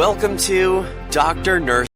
Welcome to Dr. Nurse.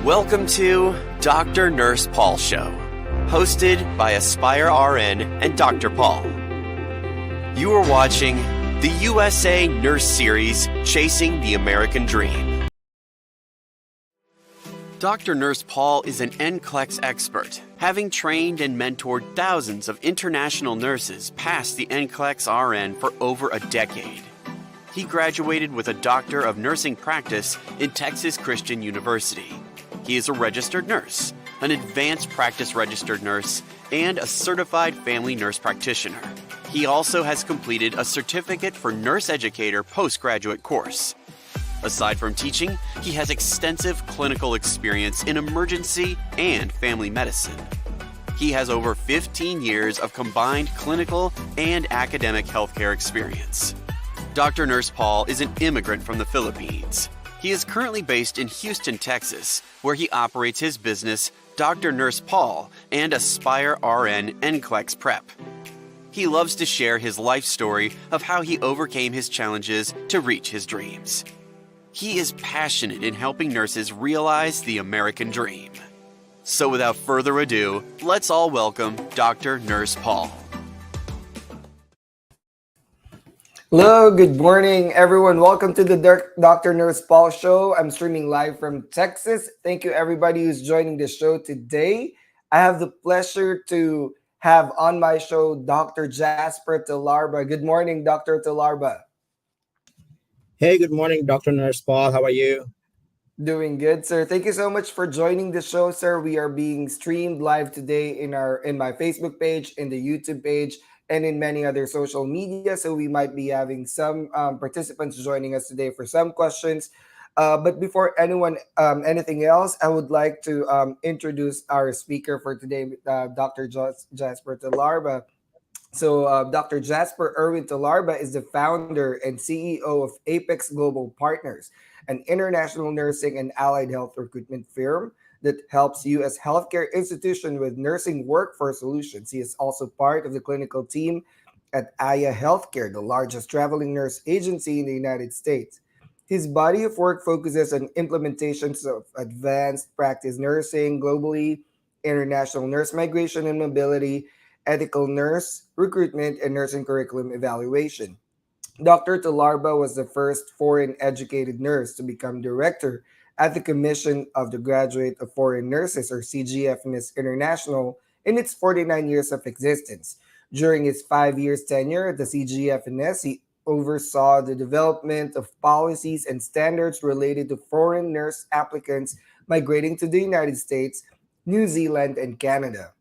Welcome to DrNursePaul Show, hosted by Aspire RN and Dr. Paul. You are watching the USA Nurse Series, Chasing the American Dream. Dr. Nurse Paul is an NCLEX expert, having trained and mentored thousands of international nurses past the NCLEX RN for over a decade. He graduated with a Doctor of Nursing Practice in Texas Christian University. He is a registered nurse, an advanced practice registered nurse, and a certified family nurse practitioner. He also has completed a Certificate for Nurse Educator postgraduate course. Aside from teaching, he has extensive clinical experience in emergency and family medicine. He has over 15 years of combined clinical and academic healthcare experience. Dr. Nurse Paul is an immigrant from the Philippines. He is currently based in Houston, Texas, where he operates his business, DrNursePaul, and Aspire RN NCLEX Prep. He loves to share his life story of how he overcame his challenges to reach his dreams. He is passionate in helping nurses realize the American dream. So without further ado, let's all welcome Dr. Nurse Paul. Hello, good morning, everyone. Welcome to the Dr. Nurse Paul Show. I'm streaming live from Texas. Thank you, everybody who's joining the show today. I have the pleasure to have on my show Dr. Jasper Tolarba. Good morning, Dr. Tolarba. Hey, good morning, Dr. Nurse Paul. How are you? Doing good, sir. Thank you so much for joining the show, sir. We are being streamed live today in my Facebook page, in the YouTube page, and in many other social media. So we might be having some participants joining us today for some questions. But before anything else, I would like to introduce our speaker for today, Dr. Jasper Tolarba. So Dr. Jasper Erwin Tolarba is the founder and CEO of Apex Global Partners, an international nursing and allied health recruitment firm that helps you as healthcare institution with nursing workforce solutions. He is also part of the clinical team at Aya Healthcare, the largest traveling nurse agency in the United States. His body of work focuses on implementations of advanced practice nursing globally, international nurse migration and mobility, ethical nurse recruitment, and nursing curriculum evaluation. Dr. Tolarba was the first foreign educated nurse to become director at the Commission of the Graduate of Foreign Nurses, or CGFNS International, in its 49 years of existence. During his 5 years tenure at the CGFNS, he oversaw the development of policies and standards related to foreign nurse applicants migrating to the United States, New Zealand, and Canada.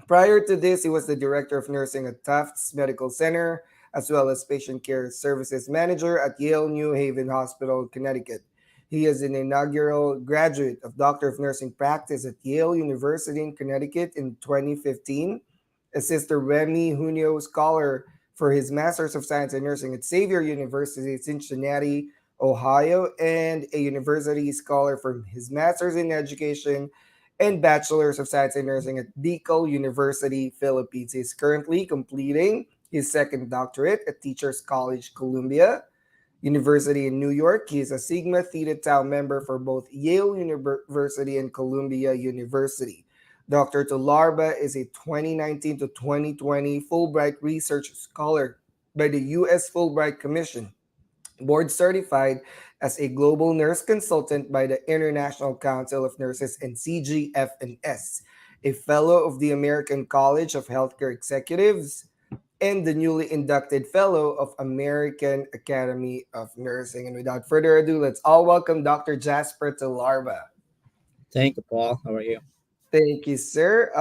Prior to this, he was the director of nursing at Tufts Medical Center, as well as patient care services manager at Yale New Haven Hospital, Connecticut. He is an inaugural graduate of Doctor of Nursing Practice at Yale University in Connecticut in 2015, a Sister Remy Junio Scholar for his Master's of Science in Nursing at Xavier University, Cincinnati, Ohio, and a University Scholar for his Master's in Education and Bachelor's of Science in Nursing at Bicol University, Philippines. He's currently completing his second doctorate at Teachers College, Columbia University in New York. He is a Sigma Theta Tau member for both Yale University and Columbia University. Dr. Tolarba is a 2019 to 2020 Fulbright Research Scholar by the U.S. Fulbright Commission, board certified as a global nurse consultant by the International Council of Nurses and CGFNS, a fellow of the American College of Healthcare Executives, and the newly inducted fellow of American Academy of Nursing. And without further ado, let's all welcome Dr. Jasper Tolarba. Thank you, Paul. How are you? Thank you, sir.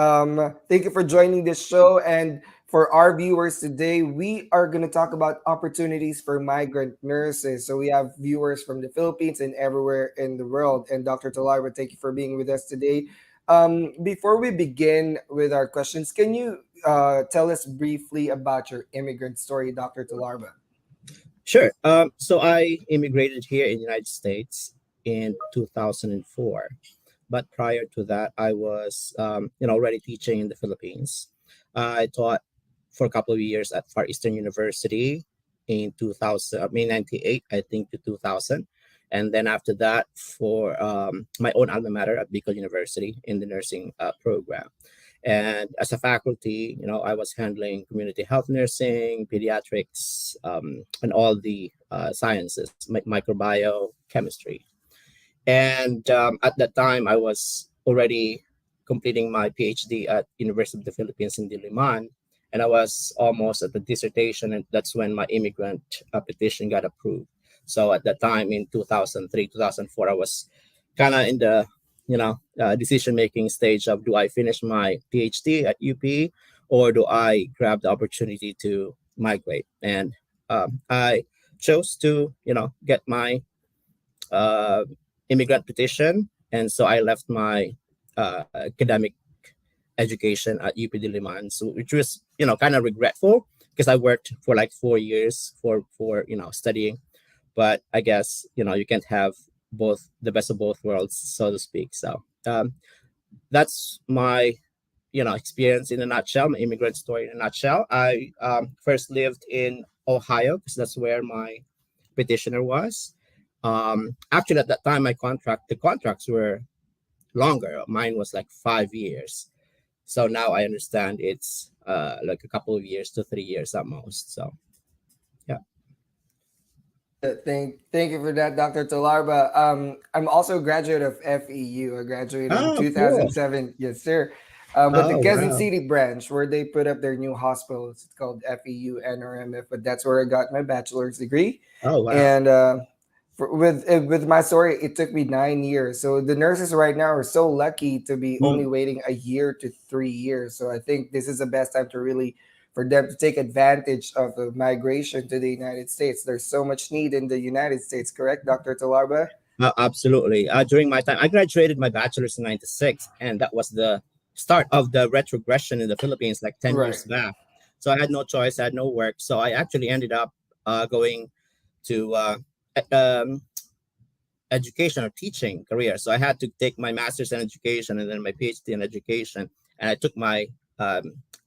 Thank you for joining this show. And for our viewers today, we are going to talk about opportunities for migrant nurses. So we have viewers from the Philippines and everywhere in the world. And Dr. Talarba, thank you for being with us today. Before we begin with our questions, can you tell us briefly about your immigrant story, Dr. Talarba? Sure. So I immigrated here in the United States in 2004. But prior to that, I was, already teaching in the Philippines. I taught for a couple of years at Far Eastern University in 2000, I mean 98, I think, to 2000. And then after that, for my own alma mater at Bicol University in the nursing program. And as a faculty, I was handling community health nursing, pediatrics, and all the sciences, microbiome, chemistry. And at that time, I was already completing my PhD at University of the Philippines in Diliman, and I was almost at the dissertation, and that's when my immigrant petition got approved. So at that time, in 2003, 2004, I was kind of in the decision-making stage of, do I finish my PhD at UP, or do I grab the opportunity to migrate? And I chose to get my uh, immigrant petition, and so I left my academic education at UP Diliman, so which was kind of regretful because I worked for like 4 years for studying, but I guess you can't have both the best of both worlds, so to speak. So that's my experience in a nutshell, my immigrant story in a nutshell. I first lived in Ohio because that's where my petitioner was. Actually, at that time, the contracts were longer. Mine was like 5 years. So now I understand it's like a couple of years to 3 years at most. So, yeah. Thank you for that, Dr. Tolarba. I'm also a graduate of FEU. I graduated in Oh, cool. 2007. Yes, sir. But the Oh, Quezon wow. City branch, where they put up their new hospital, it's called FEU NRMF. But that's where I got my bachelor's degree. Oh, wow. And with my story, it took me 9 years. So the nurses right now are so lucky to be only Mm. waiting a year to 3 years. So I think this is the best time to really for them to take advantage of the migration to the United States. There's so much need in the United States, correct, Dr. Talarba? Absolutely. During my time, I graduated my bachelor's in 96, and that was the start of the retrogression in the Philippines, like 10 Right. years back. So I had no choice, I had no work. So I actually ended up going to e- um, education or teaching career. So I had to take my master's in education and then my PhD in education, and I took my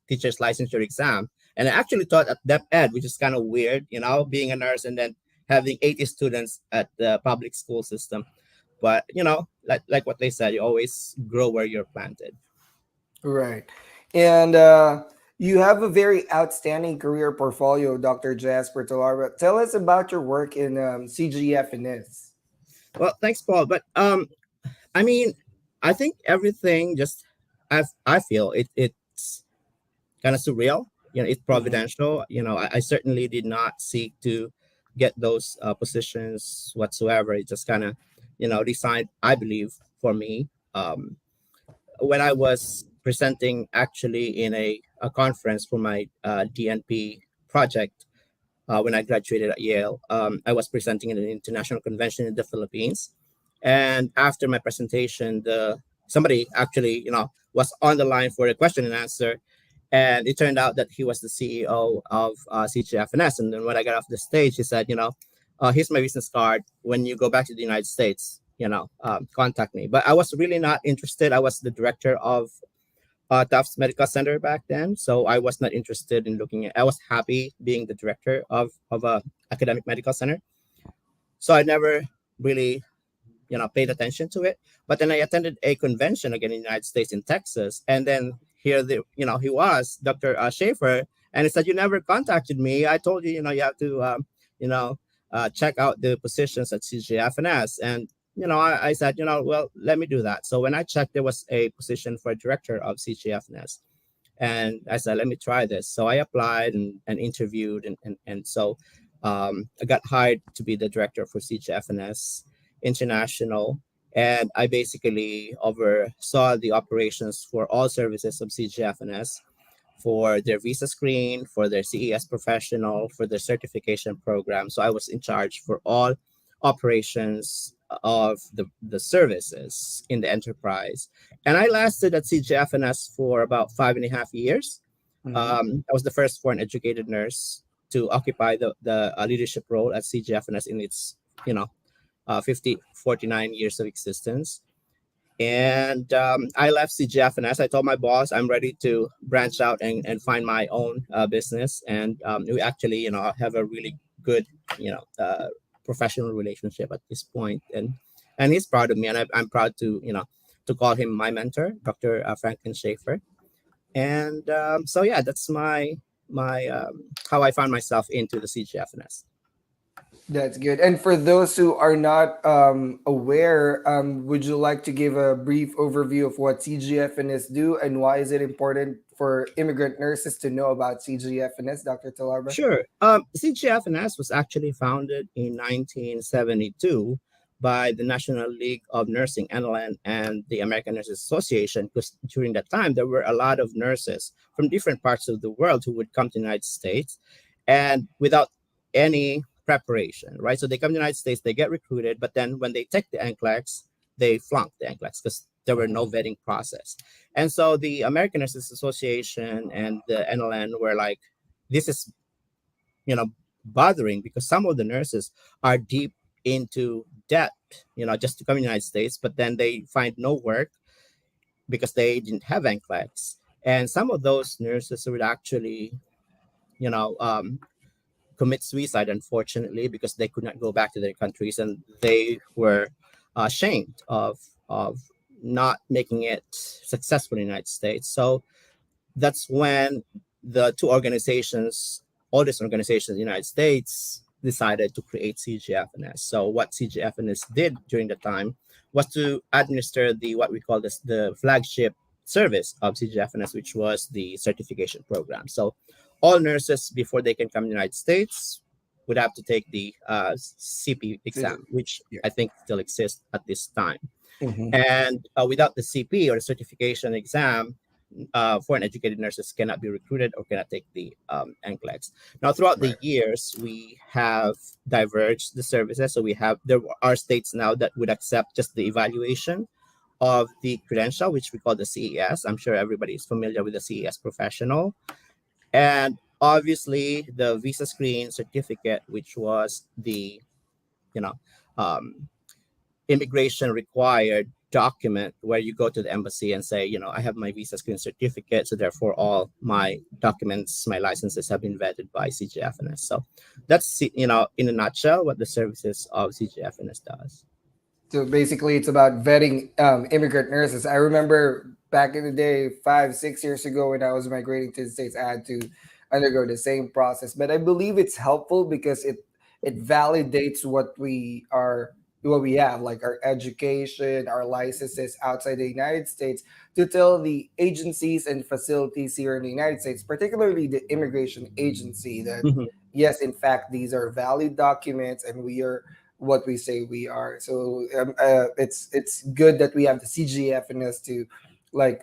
teacher's licensure exam. And I actually taught at Dep Ed, which is kind of weird, being a nurse and then having 80 students at the public school system. But like what they said, you always grow where you're planted. Right. And You have a very outstanding career portfolio, Dr. Jasper Tolarba. Tell us about your work in CGF&S. Well, thanks, Paul. But I mean, I think everything just I feel it's kind of surreal. It's Mm-hmm. providential. I certainly did not seek to get those positions whatsoever. It just kind of, designed, I believe, for me. When I was presenting actually in a conference for my DNP project, when I graduated at Yale. I was presenting at an international convention in the Philippines, and after my presentation, the somebody actually was on the line for a question and answer, and it turned out that he was the CEO of CGFNS. And then when I got off the stage, he said, here's my business card. When you go back to the United States, contact me. But I was really not interested. I was the director of Tufts Medical Center back then. So I was not interested in looking at. I was happy being the director of a academic medical center. So I never really paid attention to it. But then I attended a convention again in the United States in Texas, and then here he was Dr. Schaefer, and he said, "You never contacted me. I told you you have to you know check out the positions at CGFNS." And I said, well, let me do that. So when I checked, there was a position for a director of CGFNS, and I said, let me try this. So I applied and interviewed, and so I got hired to be the director for CGFNS International. And I basically oversaw the operations for all services of CGFNS, for their visa screen, for their CES professional, for their certification program. So I was in charge for all operations of the services in the enterprise. And I lasted at CGFNS for about 5.5 years. Mm-hmm. I was the first foreign educated nurse to occupy the leadership role at CGFNS in its, 49 years of existence. And I left CGFNS. I told my boss I'm ready to branch out and find my own business. And we actually, have a really good, professional relationship at this point. And he's proud of me, and I'm proud to call him my mentor, Dr. Franklin Schaefer. And so yeah, that's my how I found myself into the CGFNS. That's good. And for those who are not aware, would you like to give a brief overview of what CGFNS do and why is it important for immigrant nurses to know about CGFNS, Dr. Talarba? Sure. CGFNS was actually founded in 1972 by the National League of Nursing, NLN, and the American Nurses Association, because during that time, there were a lot of nurses from different parts of the world who would come to the United States and without any preparation, right? So they come to the United States, they get recruited, but then when they take the NCLEX, they flunk the NCLEX because there were no vetting process. And so the American Nurses Association and the NLN were like, this is you know bothering, because some of the nurses are deep into debt, just to come in the United States, but then they find no work because they didn't have NCLEX. And some of those nurses would actually, you know, um, commit suicide, unfortunately, because they could not go back to their countries, and they were ashamed of not making it successful in the United States. So that's when the two organizations, oldest organizations in the United States, decided to create CGFNS. So what CGFNS did during the time was to administer the what we call this the flagship service of CGFNS, which was the certification program. So all nurses before they can come to the United States would have to take the CP exam, which Yeah. I think still exists at this time. Mm-hmm. And without the CP or the certification exam, foreign educated nurses cannot be recruited or cannot take the NCLEX. Now, throughout the Right. years, we have diverged the services. So there are states now that would accept just the evaluation of the credential, which we call the CES. I'm sure everybody is familiar with the CES professional. And obviously, the visa screen certificate, which was the you know um, immigration required document where you go to the embassy and say, I have my visa screen certificate, so therefore all my documents, my licenses have been vetted by CGFNS. So that's, in a nutshell, what the services of CGFNS does. So basically, it's about vetting immigrant nurses. I remember back in the day, 5, 6 years ago, when I was migrating to the States, I had to undergo the same process. But I believe it's helpful because it validates what we have, like our education, our licenses outside the United States, to tell the agencies and facilities here in the United States, particularly the immigration agency, that Mhm. yes, in fact, these are valid documents and we are what we say we are. So it's good that we have the CGF in us to like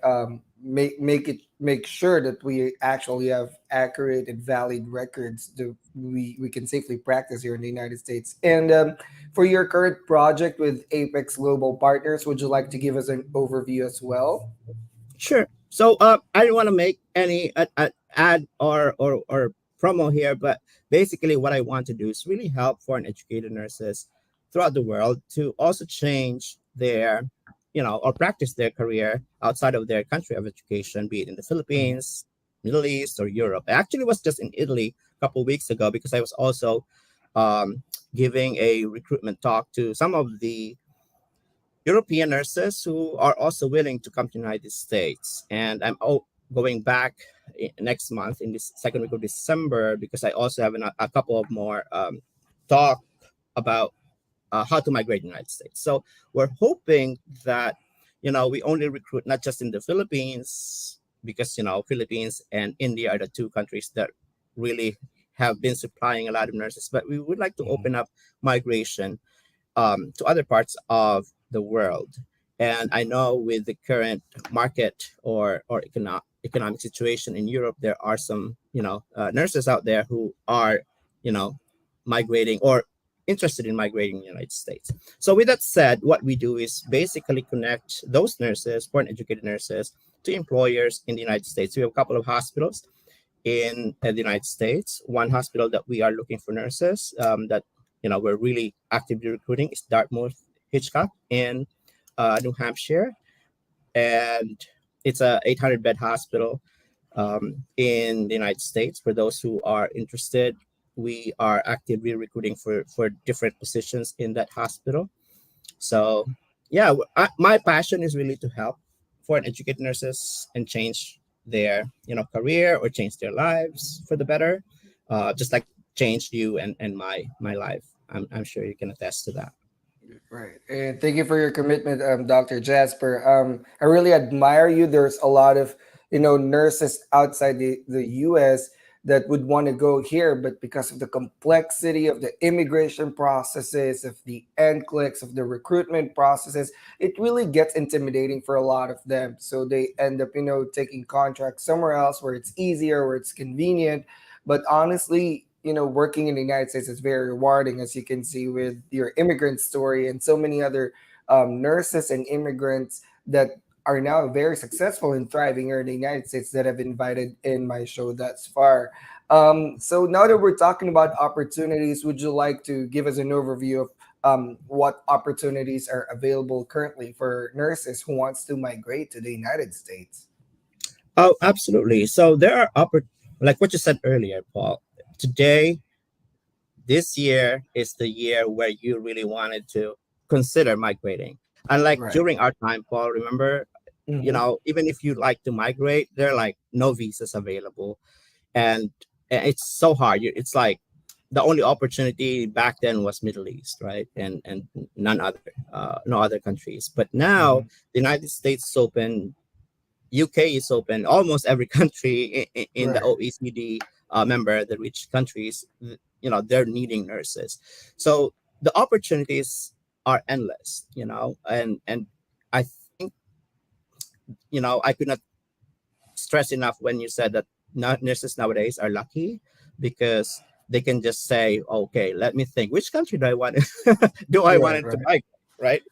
make sure that we actually have accurate and valid records that we can safely practice here in the United States. And for your current project with Apex Global Partners, would you like to give us an overview as well? Sure. So I don't want to make any ad or promo here, but basically what I want to do is really help foreign educated nurses throughout the world to also change their, or practice their career outside of their country of education, be it in the Mhm. Philippines, Middle East, or Europe. I actually was just in Italy a couple of weeks ago because I was also um, giving a recruitment talk to some of the European nurses who are also willing to come to the United States. And I'm going back next month in this second week of December because I also have a couple of more talk about how to migrate to the United States. So we're hoping that, we only recruit not just in the Philippines, because, Philippines and India are the two countries that really have been supplying a lot of nurses, but we would like to Mhm. open up migration to other parts of the world. And I know with the current market or economic situation in Europe, there are some nurses out there who are you know migrating or interested in migrating in the United States. So with that said, what we do is basically connect those nurses, foreign educated nurses, to employers in the United States. We have a couple of hospitals in the United States. One hospital that we are looking for nurses that we're really actively recruiting is Dartmouth Hitchcock in New Hampshire, and it's a 800 bed hospital in the United States. For those who are interested, we are actively recruiting for different positions in that hospital. So, yeah, my passion is really to help foreign educated nurses and change their career or change their lives for the better, just like changed you and my life. I'm sure you can attest to that. Right. And thank you for your commitment, Dr. Jasper. I really admire you. There's a lot of, nurses outside the US that would want to go here, but because of the complexity of the immigration processes, of the NCLEX, of the recruitment processes, it really gets intimidating for a lot of them. So they end up, taking contracts somewhere else where it's easier, where it's convenient. But honestly, working in the United States is very rewarding, as you can see with your immigrant story and so many other nurses and immigrants that are now very successful and thriving here in the United States that I've invited in my show thus far. So now that we're talking about opportunities, would you like to give us an overview of what opportunities are available currently for nurses who wants to migrate to the United States? Oh, absolutely. So there are like what you said earlier, Paul. Today, this year is the year where you really wanted to consider migrating. Unlike Right. during our time, Paul, remember, Mm-hmm. even if you like to migrate, there are like no visas available. And it's so hard. It's like the only opportunity back then was Middle East, right? And no other countries. But now Mm-hmm. the United States is open, UK is open. Almost every country in the Right. OECD member, the rich countries, they're needing nurses. So the opportunities are endless, and I think I could not stress enough when you said that nurses nowadays are lucky because they can just say, okay, let me think, which country do I want do I want Right. it to Right. migrate, right?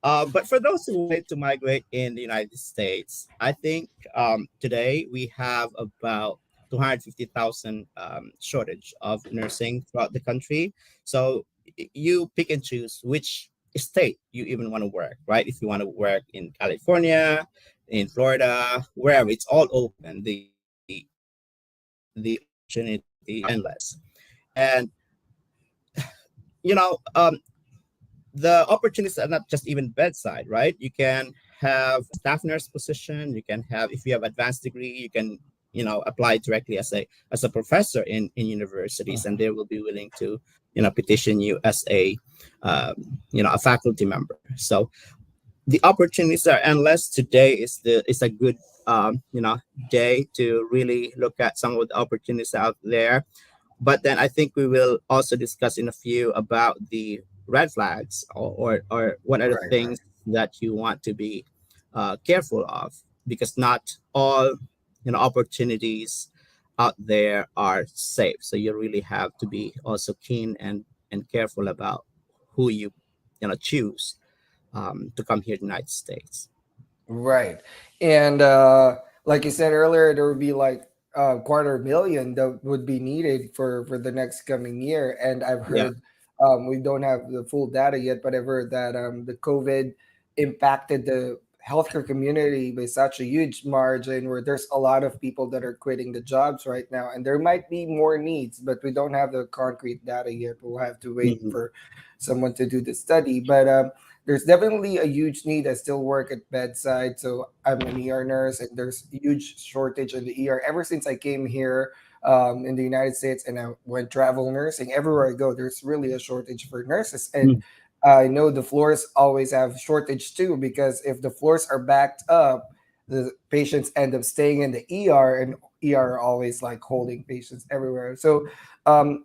But for those who wanted to migrate in the United States, I think today we have about 250,000 shortage of nursing throughout the country. So you pick and choose which state you even want to work, right? If you want to work in California, in Florida, wherever, it's all open. The opportunity is endless, and you know um, the opportunities are not just even bedside, right? You can have staff nurse position. You can have, if you have advanced degree, you can, apply directly as a professor in universities, and they will be willing to, petition you as a faculty member. So the opportunities are endless. Today is a good day to really look at some of the opportunities out there. But then I think we will also discuss in a few about the red flags, or what are the Right, right. things that you want to be careful of, because not all opportunities out there are safe. So you really have to be also keen and careful about who you choose to come here to the United States. Right. And like you said earlier, there would be like a 250,000 that would be needed for the next coming year. And I've Yeah. heard, we don't have the full data yet, but I've heard that the COVID impacted the healthcare community by such a huge margin, where there's a lot of people that are quitting the jobs right now. And there might be more needs, but we don't have the concrete data yet. We'll have to wait Mhm. for someone to do the study. But there's definitely a huge need. I still work at bedside, so I'm an ER nurse, and there's a huge shortage in the ER. Ever since I came here in the United States and I went travel nursing, everywhere I go, there's really a shortage for nurses. And Mm. I know the floors always have shortage too, because if the floors are backed up, the patients end up staying in the ER, and ER are always like holding patients everywhere. So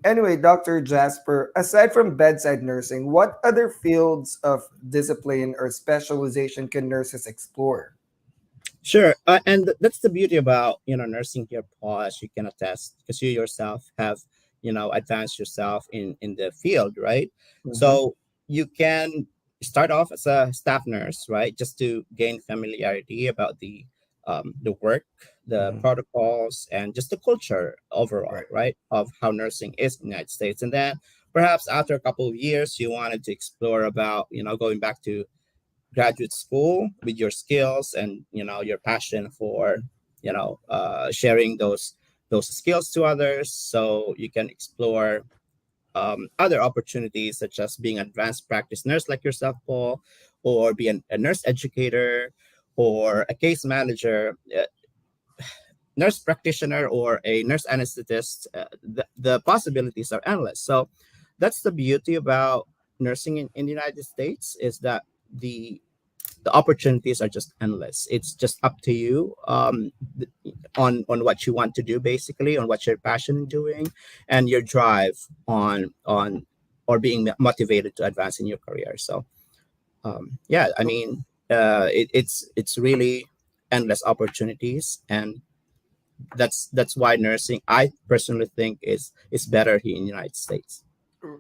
anyway, Dr. Jasper, aside from bedside nursing, what other fields of discipline or specialization can nurses explore? Sure, and that's the beauty about nursing here, Paul, as you can attest, because you yourself have advanced yourself in the field, right? Hmm. So you can start off as a staff nurse, right, just to gain familiarity about the work, the Hmm. protocols, and just the culture overall, Right. right, of how nursing is in the United States. And then perhaps after a couple of years, you wanted to explore about going back to graduate school with your skills and your passion for sharing those skills to others, so you can explore other opportunities, such as being an advanced practice nurse like yourself, Paul, or be a nurse educator, or a case manager, nurse practitioner, or a nurse anesthetist. The possibilities are endless. So that's the beauty about nursing in the United States, is that the opportunities are just endless. It's just up to you, on what you want to do, basically, on what you're passionate in doing, and your drive on or being motivated to advance in your career. So yeah, I mean, it's really endless opportunities, and that's why nursing, I personally think, is better here in the United States.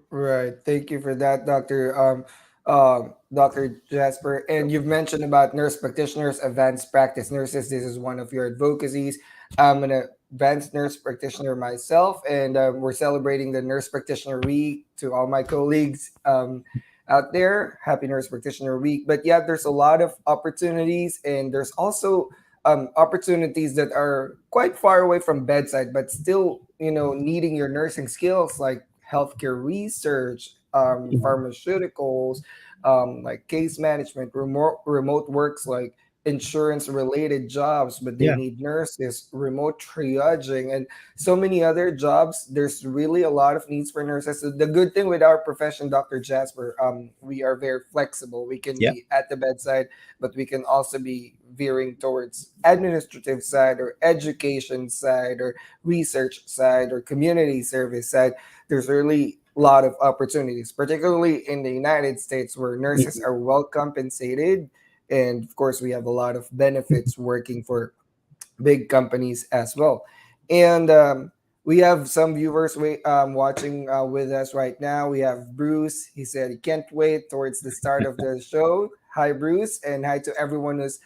Right. Thank you for that, Doctor. Dr. Jasper. And you've mentioned about nurse practitioners, advanced practice nurses. This is one of your advocacies. I'm an advanced nurse practitioner myself, and we're celebrating the Nurse Practitioner Week to all my colleagues out there. Happy Nurse Practitioner Week. But yeah, there's a lot of opportunities, and there's also opportunities that are quite far away from bedside, but still, needing your nursing skills, like healthcare research, Mhm. pharmaceuticals, like case management, remote works like insurance related jobs, but they Yeah. need nurses, remote triaging, and so many other jobs. There's really a lot of needs for nurses. So the good thing with our profession, Dr. Jasper, we are very flexible. We can Yeah. be at the bedside, but we can also be veering towards administrative side, or education side, or research side, or community service side. There's really a lot of opportunities, particularly in the United States, where nurses Mhm. are well compensated. And of course, we have a lot of benefits working for big companies as well. And we have some viewers watching with us right now. We have Bruce. He said he can't wait towards the start of the show. Hi, Bruce, and hi to everyone who's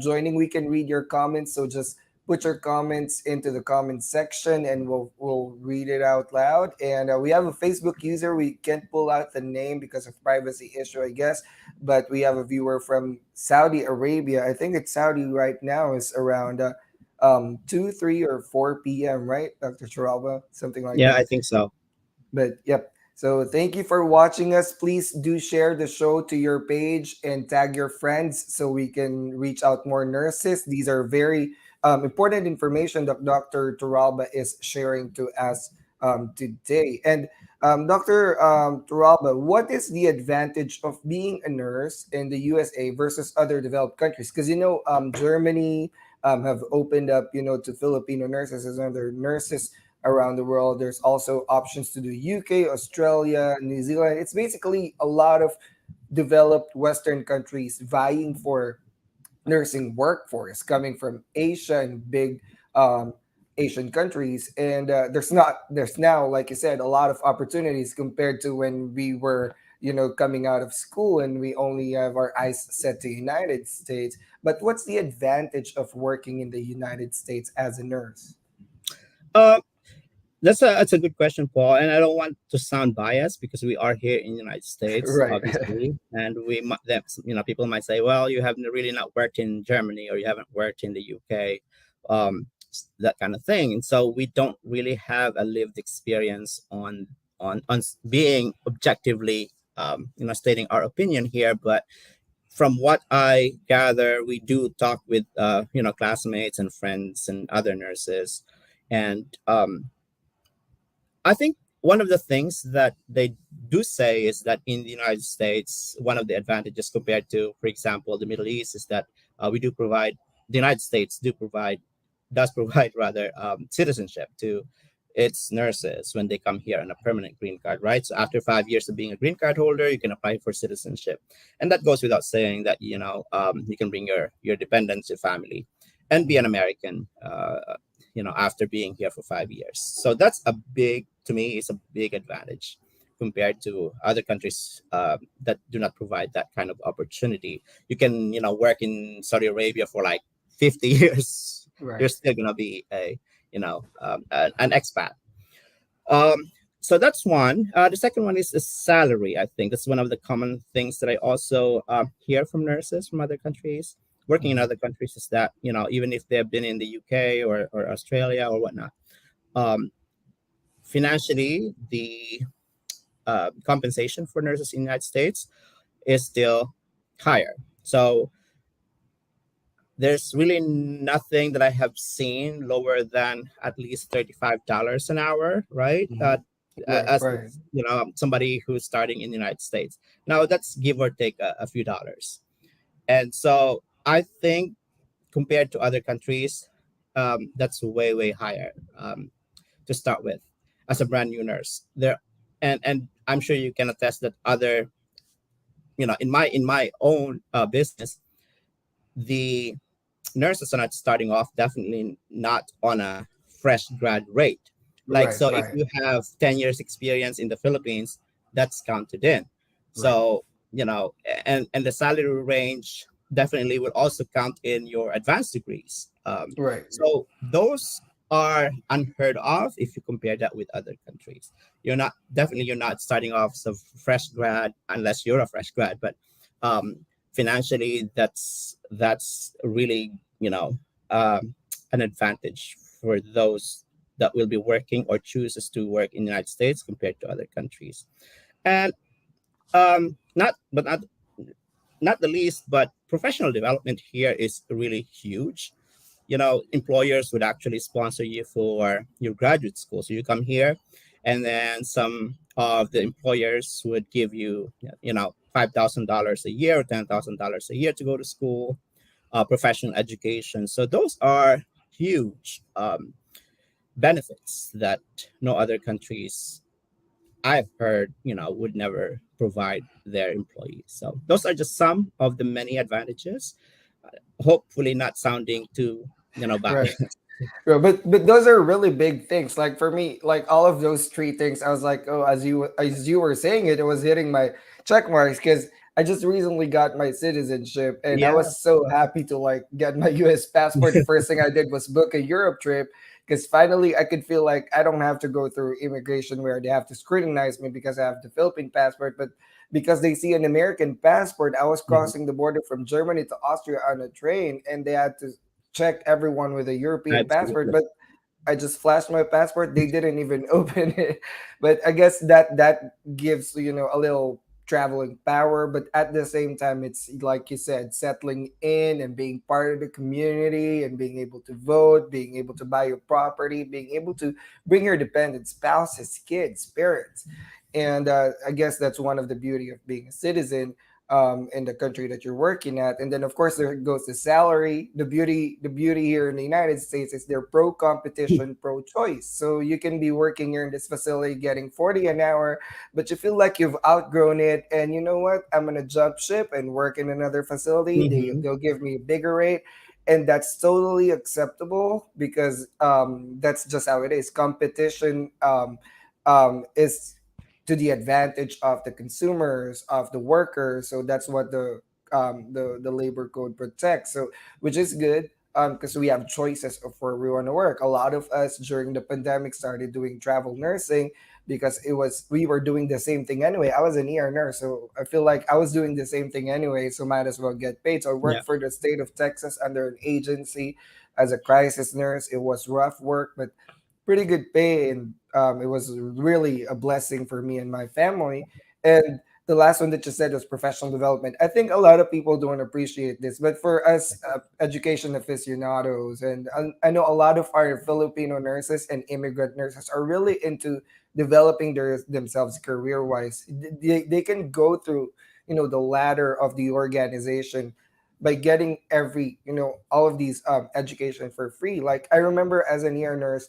joining. We can read your comments, so just put your comments into the comment section, and we'll read it out loud. And we have a Facebook user. We can't pull out the name because of privacy issue, I guess, but we have a viewer from Saudi Arabia. I think it's Saudi right now. Is around 2, 3, or 4 p.m. Right, Dr. Chiralba, something like Yeah, I that. think so. But yep. So thank you for watching us. Please do share the show to your page and tag your friends so we can reach out more nurses. These are very important information that Dr. Turalba is sharing to us today. And Dr. Turalba, what is the advantage of being a nurse in the USA versus other developed countries? Because Germany have opened up, to Filipino nurses as other nurses around the world. There's also options to do UK, Australia, New Zealand. It's basically a lot of developed Western countries vying for nursing workforce coming from Asia and big um, Asian countries. And there's now, like you said, a lot of opportunities compared to when we were, coming out of school and we only have our eyes set to United States. But what's the advantage of working in the United States as a nurse? Uh, that's a good question, Paul. And I don't want to sound biased because we are here in the United States, Right. obviously, and people might say, well, you haven't really not worked in Germany or you haven't worked in the UK, that kind of thing. And so we don't really have a lived experience on being objectively, stating our opinion here, but from what I gather, we do talk with classmates and friends and other nurses, and I think one of the things that they do say is that in the United States, one of the advantages compared to, for example, the Middle East is that we do provide the United States does provide rather citizenship to its nurses when they come here on a permanent green card, right? So after 5 years of being a green card holder, you can apply for citizenship, and that goes without saying that you can bring your dependents, your family, and be an American. After being here for 5 years. So that's a big, to me, is a big advantage compared to other countries that do not provide that kind of opportunity. You can, work in Saudi Arabia for like 50 years. You're Right. still going to be an expat. So that's one. The second one is the salary. I think that's one of the common things that I also hear from nurses from other countries working in Mhm. other countries is that even if they've been in the UK or Australia or whatnot, um, financially the compensation for nurses in the United States is still higher. So there's really nothing that I have seen lower than at least $35 an hour, right? Mhm. Right. As Right. somebody who's starting in the United States. Now that's give or take a few dollars. And so I think compared to other countries, that's way way higher to start with as a brand new nurse. And I'm sure you can attest that other in my own business, the nurses are not starting off definitely not on a fresh grad rate. Like, Right. so if Right. you have 10 years experience in the Philippines, that's counted in. Right. So and the salary range definitely would also count in your advanced degrees. Right. So those are unheard of if you compare that with other countries. You're not starting off as a fresh grad unless you're a fresh grad, but um, financially that's really an advantage for those that will be working or chooses to work in the United States compared to other countries. And not the least, but professional development here is really huge. Employers would actually sponsor you for your graduate school. So you come here, and then some of the employers would give you, $5,000 a year or $10,000 a year to go to school, professional education. So those are huge benefits that no other countries I've heard, would never provide their employees. So those are just some of the many advantages. Hopefully, not sounding too, Right. biased. Yeah, but those are really big things. Like for me, like all of those three things, I was like, oh, as you were saying it, it was hitting my check marks because I just recently got my citizenship, and I Yeah, was so happy to like get my U.S. passport. The first thing I did was book a Europe trip because finally I could feel like I don't have to go through immigration where they have to scrutinize me because I have the Philippine passport, but because they see an American passport. I was mhm, crossing the border from Germany to Austria on a train, and they had to check everyone with a European passport. absolutely. But I just flashed my passport. They didn't even open it. But I guess that gives, a little traveling power. But at the same time, it's like you said, settling in and being part of the community and being able to vote, being able to buy your property, being able to bring your dependent spouses, kids, parents. And I guess that's one of the beauty of being a citizen, in the country that you're working at. And then of course there goes the salary. The beauty here in the United States is they're pro competition, pro choice. So you can be working here in this facility getting 40 an hour, but you feel like you've outgrown it, and you know what? I'm gonna jump ship and work in another facility. Mm-hmm. They'll give me a bigger rate. And that's totally acceptable because that's just how it is. Competition is to the advantage of the consumers, of the workers. So that's what the labor code protects. So which is good, because we have choices of where we want to work. A lot of us during the pandemic started doing travel nursing because it was we were doing the same thing anyway. I was an ER nurse, so I feel like I was doing the same thing anyway, so might as well get paid. So I Yeah. worked for the state of Texas under an agency as a crisis nurse. It was rough work, but pretty good pay, and it was really a blessing for me and my family. And the last one that you said was professional development. I think a lot of people don't appreciate this, but for us education aficionados, and I know a lot of our Filipino nurses and immigrant nurses are really into developing themselves career wise. They can go through, the ladder of the organization by getting all of these education for free. Like I remember as an ER nurse,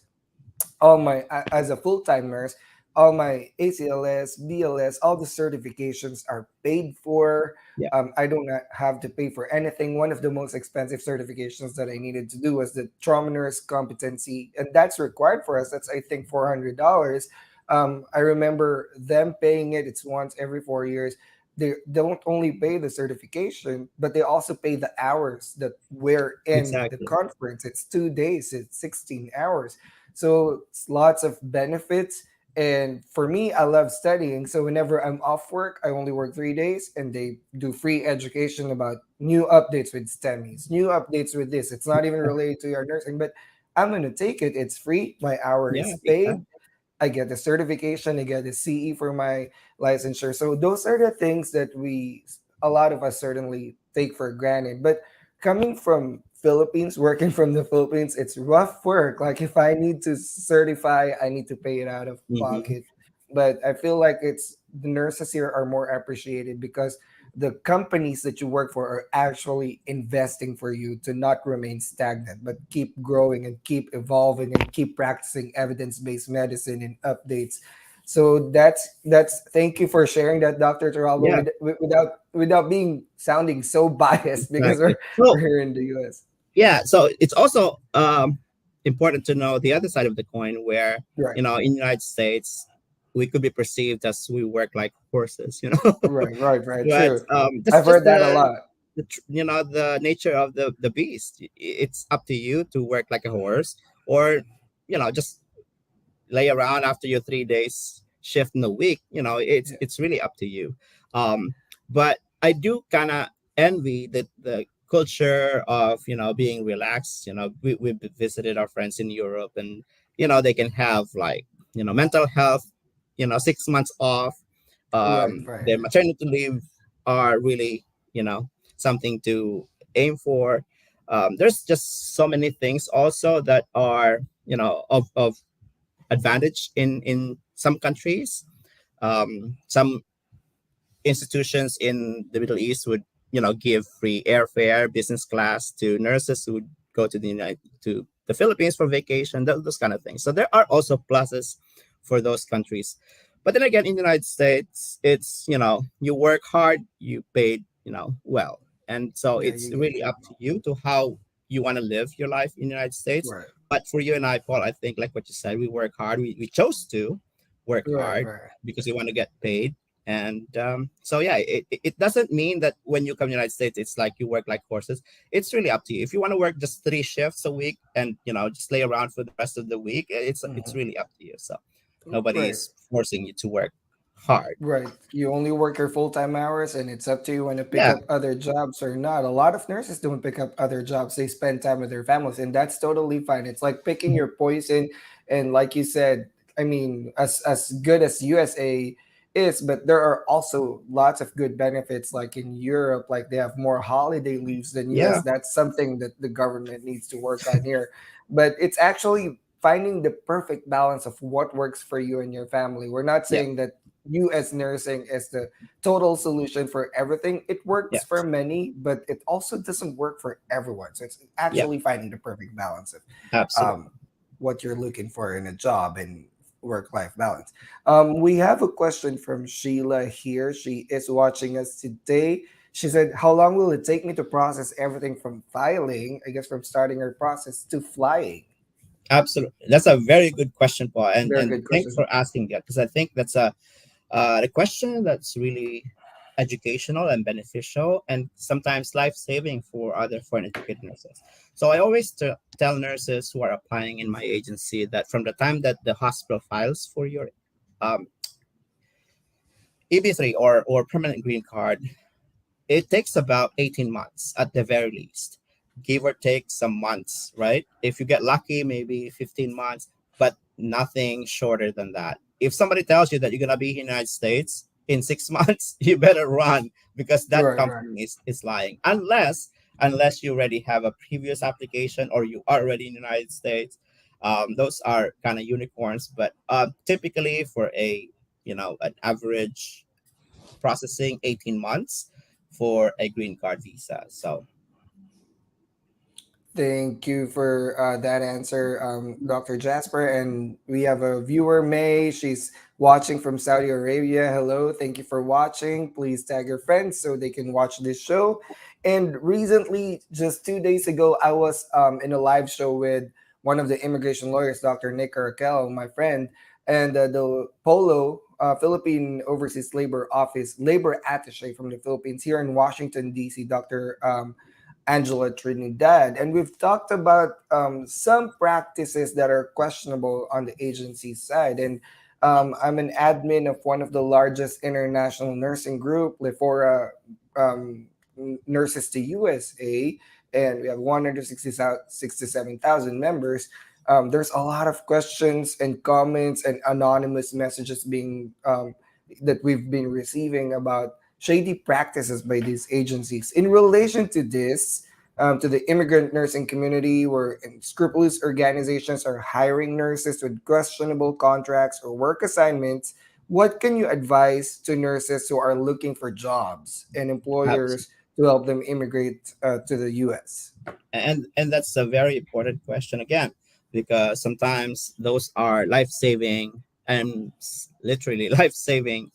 as a full-time nurse, all my ACLS, BLS, all the certifications are paid for. Yeah. I do not have to pay for anything. One of the most expensive certifications that I needed to do was the trauma nurse competency, and that's required for us. That's I think $400. I remember them paying it. It's once every 4 years. They don't only pay the certification, but they also pay the hours that we're in the Exactly. conference. It's 2 days. It's 16 hours. So it's lots of benefits. And for me, I love studying. So whenever I'm off work, I only work 3 days, and they do free education about new updates with STEMIs, new updates with this. It's not even related to your nursing, but I'm going to take it. It's free. My hour Yeah. is paid. Exactly. I get the certification, I get the CE for my licensure. So those are the things that a lot of us certainly take for granted. But coming from Philippines, working from the Philippines, it's rough work. Like if I need to certify, I need to pay it out of Mm-hmm. pocket. But I feel like it's the nurses here are more appreciated because the companies that you work for are actually investing for you to not remain stagnant, but keep growing and keep evolving and keep practicing evidence-based medicine and updates. So that's thank you for sharing that, Dr. Toralba, Yeah. without being sounding so biased because Exactly. we're So here in the US. yeah, so it's also important to know the other side of the coin, where Right, in the United States we could be perceived as we work like horses. right. But True. that's I've just heard that a lot. the nature of the beast. It's up to you to work like a horse, or just lay around after your 3 days shift in the week. it's Yeah, it's really up to you. But I do kind of envy the culture of being relaxed. We visited our friends in Europe, and they can have like mental health, 6 months off. right. Their maternity leave are really something to aim for. There's just so many things also that are of advantage in some countries. Some institutions in the Middle East would give free airfare, business class to nurses who would go to the Philippines for vacation, those kind of things. So there are also pluses for those countries. But then again, in the United States, it's you work hard, you paid well, and so Yeah, it's you get really paid. up to you to how you want to live your life in the United States. Right, But for you and I, Paul, I think like what you said, we work hard. We chose to work hard right. because we want to get paid. And so yeah, it doesn't mean that when you come to the United States, it's like you work like horses. It's really up to you. If you want to work just 3 shifts a week and just lay around for the rest of the week, it's Mhm. really up to you. So nobody Right. is forcing you to work. hard. Right. You only work your full-time hours and it's up to you when to pick Yeah, up other jobs or not. A lot of nurses don't pick up other jobs. They spend time with their families and that's totally fine. It's like picking mhm, your poison, and like you said, I mean, as good as USA is, but there are also lots of good benefits like in Europe, like they have more holiday leaves than US. yeah, That's something that the government needs to work on here. But it's actually finding the perfect balance of what works for you and your family. We're not yeah, saying that US nursing is the total solution for everything. It works yeah, for many, but it also doesn't work for everyone. So it's yeah, actually finding the perfect balance of um, absolutely. what you're looking for in a job and work life balance. We have a question from Sheila here. She is watching us today. She said, how long will it take me to process everything from filing, I guess from starting her process to flying? Absolutely. That's a very good question, Paul. Very And good thanks question. for asking that, because I think that's a question that's really educational and beneficial and sometimes life-saving for other foreign educated nurses. So I always tell nurses who are applying in my agency that from the time that the hospital files for your um, EB3 or permanent green card, it takes about 18 months at the very least, give or take some months, right? If you get lucky, maybe 15 months, but nothing shorter than that. If somebody tells you that you're going to be in the United States in 6 months, you better run because that Right, right. company is lying. Unless you already have a previous application or you are already in the United States. Those are kind of unicorns, but typically for an average processing 18 months for a green card visa. So, Thank you for that answer, Dr. Jasper. And we have a viewer, May. She's watching from Saudi Arabia. Hello. Thank you for watching. Please tag your friends so they can watch this show. And recently, just 2 days ago, I was in a live show with one of the immigration lawyers, Dr. Nick Raquel, my friend, and the Polo. Philippine Overseas Labor Office labor attaché from the Philippines here in Washington D.C. Dr. Angela Trinidad. And we've talked about some practices that are questionable on the agency side. And I'm an admin of one of the largest international nursing group, Lefora um, Nurses to USA, and we have 167,000 members. There's a lot of questions and comments and anonymous messages being that we've been receiving about shady practices by these agencies. In relation to the immigrant nursing community, where scrupulous organizations are hiring nurses with questionable contracts or work assignments, what can you advise to nurses who are looking for jobs and abs- employers to help them immigrate to the US? and that's a very important question again, because sometimes those are life saving and literally life saving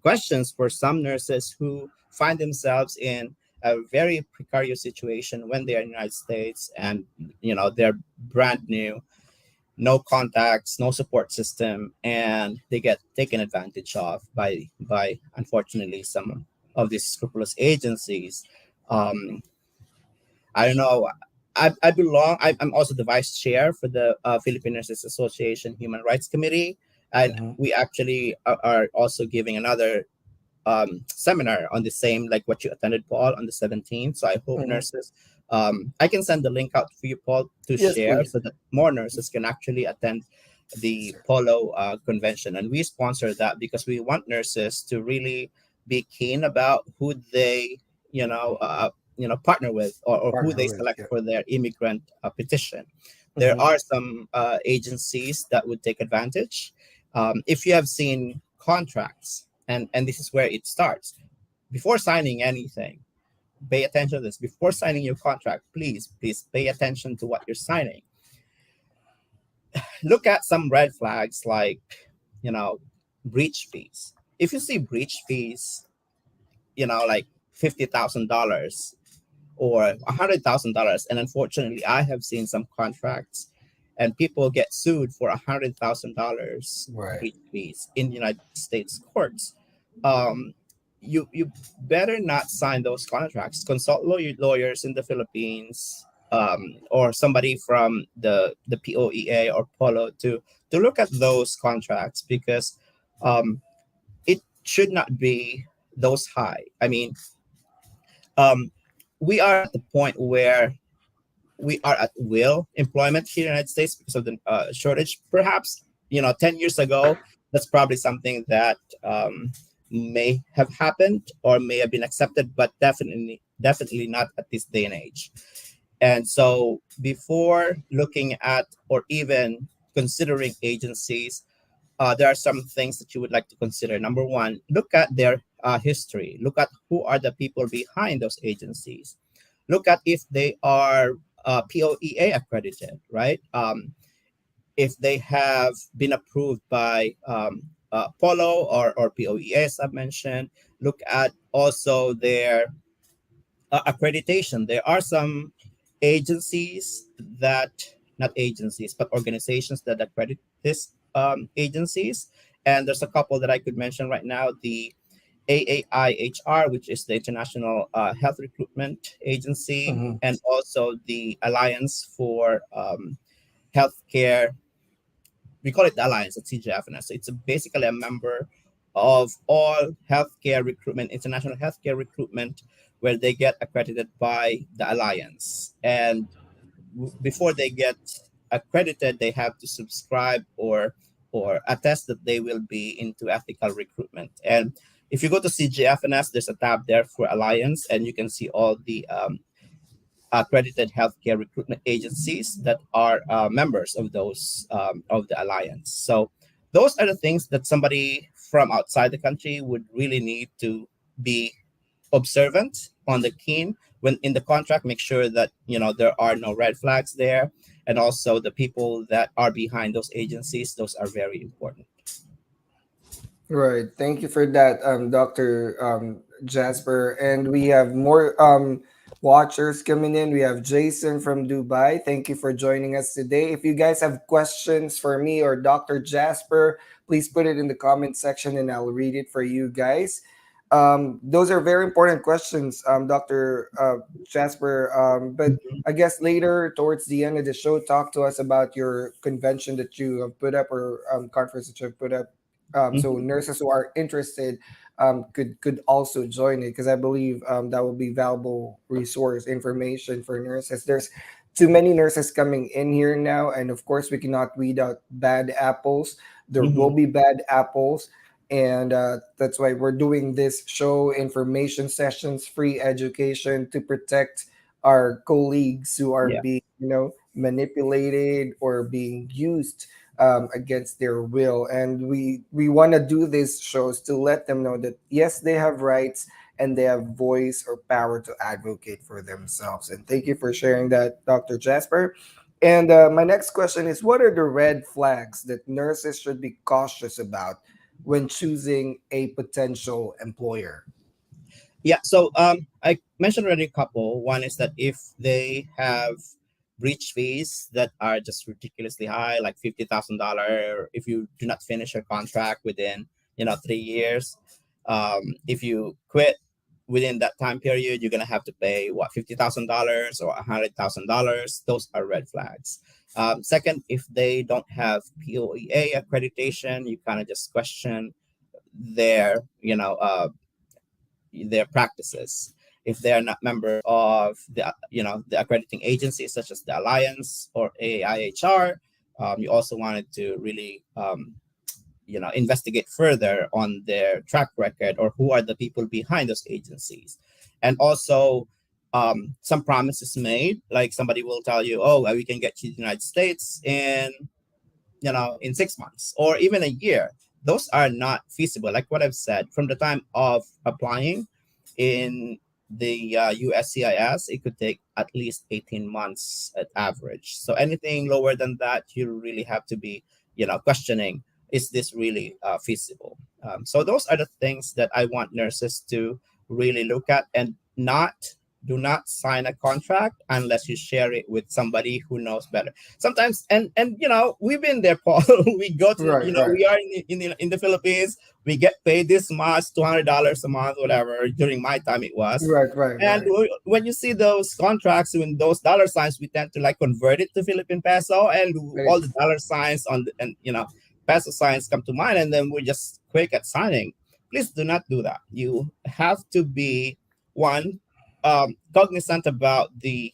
questions for some nurses who find themselves in a very precarious situation when they are in the United States and they're brand new, no contacts, no support system, and they get taken advantage of by unfortunately some of these scrupulous agencies. Um, I don't know. I belong. I'm also the vice chair for the Philippine Nurses Association Human Rights Committee, and Mhm. we actually are also giving another seminar on the same like what you attended, Paul, on the 17th. So I hope Mhm. nurses, I can send the link out for you, Paul, to Yes, share please. so that more nurses can actually attend the Sir. Polo convention. And we sponsor that because we want nurses to really be keen about who they, partner with or who Partner they with. select Yeah. for their immigrant petition. There Mhm. are some agencies that would take advantage. If you have seen contracts, and this is where it starts. Before signing anything, pay attention to this. Before signing your contract, please pay attention to what you're signing. Look at some red flags like, you know, breach fees. If you see breach fees, like $50,000 or $100,000, and unfortunately, I have seen some contracts and people get sued for $100,000 Right. breach fees in the United States courts. Um, you better not sign those contracts. Consult lawyers in the Philippines, or somebody from the POEA or Polo to look at those contracts because um, should not be those high. I mean, um, we are at the point where we are at will employment here in the United States because of the shortage. Perhaps 10 years ago, that's probably something that may have happened or may have been accepted, but definitely not at this day and age. And so, before looking at or even considering agencies, there are some things that you would like to consider. Number one, look at their history. Look at who are the people behind those agencies. Look at if they are POEA accredited, right? If they have been approved by Polo or POEA, as I mentioned. Look at also their accreditation. There are some agencies that, not agencies, but organizations that accredit these agencies. And there's a couple that I could mention right now. The AAIHR, which is the International Health Recruitment Agency, Mhm. and also the Alliance for Healthcare. We call it the Alliance at CGFNS. So it's basically a member of all healthcare recruitment, international healthcare recruitment, where they get accredited by the Alliance. And before they get accredited, they have to subscribe or attest that they will be into ethical recruitment. And if you go to CGFNS, there's a tab there for Alliance, and you can see all the accredited healthcare recruitment agencies that are members of those of the alliance. So those are the things that somebody from outside the country would really need to be observant on the keen when in the contract. Make sure that there are no red flags there, and also the people that are behind those agencies. Those are very important. Right. Thank you for that, Dr. Jasper. And we have more watchers coming in. We have Jason from Dubai. Thank you for joining us today. If you guys have questions for me or Dr. Jasper, please put it in the comment section and I'll read it for you guys. Those are very important questions, Dr. Jasper. But Mhm, I guess later, towards the end of the show, talk to us about your convention that you have put up or conference that you have put up, so mhm, nurses who are interested could also join it, because I believe that will be valuable resource information for nurses. There's too many nurses coming in here now, and of course we cannot weed out bad apples. There will mhm. be bad apples, and that's why we're doing this show, information sessions, free education to protect our colleagues who are Yeah. being manipulated or being used against their will. And we want to do these shows to let them know that yes, they have rights and they have voice or power to advocate for themselves. And thank you for sharing that, Dr. Jasper. And my next question is, what are the red flags that nurses should be cautious about when choosing a potential employer? Yeah, so I mentioned already a couple. One is that if they have breach fees that are just ridiculously high, like $50,000, if you do not finish your contract within 3 years, if you quit within that time period, you're gonna have to pay what, $50,000 or $100,000. Those are red flags. Second, if they don't have POEA accreditation, you kind of just question their their practices. If they are not members of the accrediting agencies such as the Alliance or AIHR, you also wanted to really investigate further on their track record or who are the people behind those agencies, and also some promises made, like somebody will tell you, oh, we can get you to the United States in 6 months or even a year. Those are not feasible. Like what I've said, from the time of applying in the USCIS, it could take at least 18 months at average. So anything lower than that, you really have to be, questioning, is this really feasible? So those are the things that I want nurses to really look at, and do not sign a contract unless you share it with somebody who knows better. Sometimes, and we've been there, Paul. We go to, Right, right, we are in the Philippines. We get paid this much, $200 a month, whatever. During my time, it was. right, right, And right. when you see those contracts, when those dollar signs, we tend to like convert it to Philippine peso, and Right. all the dollar signs and peso signs come to mind, and then we're just quick at signing. please do not do that. You have to be one, cognizant about the,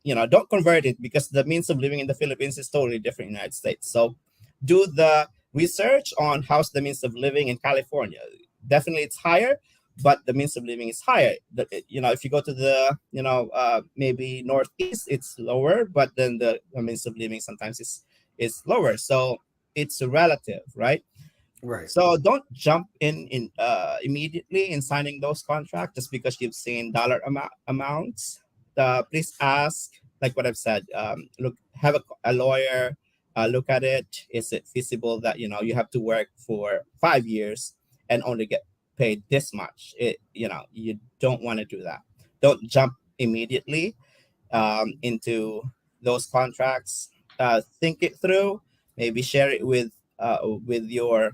don't convert it, because the means of living in the Philippines is totally different in the United States. So do the research on how's the means of living in California. Definitely it's higher, but the means of living is higher. If you go to the, maybe Northeast, it's lower, but then the means of living sometimes is lower. So it's relative, right? Right. So don't jump in immediately in signing those contracts just because you've seen dollar amounts. Please ask, like what I've said. Look, have a lawyer look at it. Is it feasible that you have to work for 5 years and only get paid this much? You don't want to do that. Don't jump immediately into those contracts. Think it through. Maybe share it with your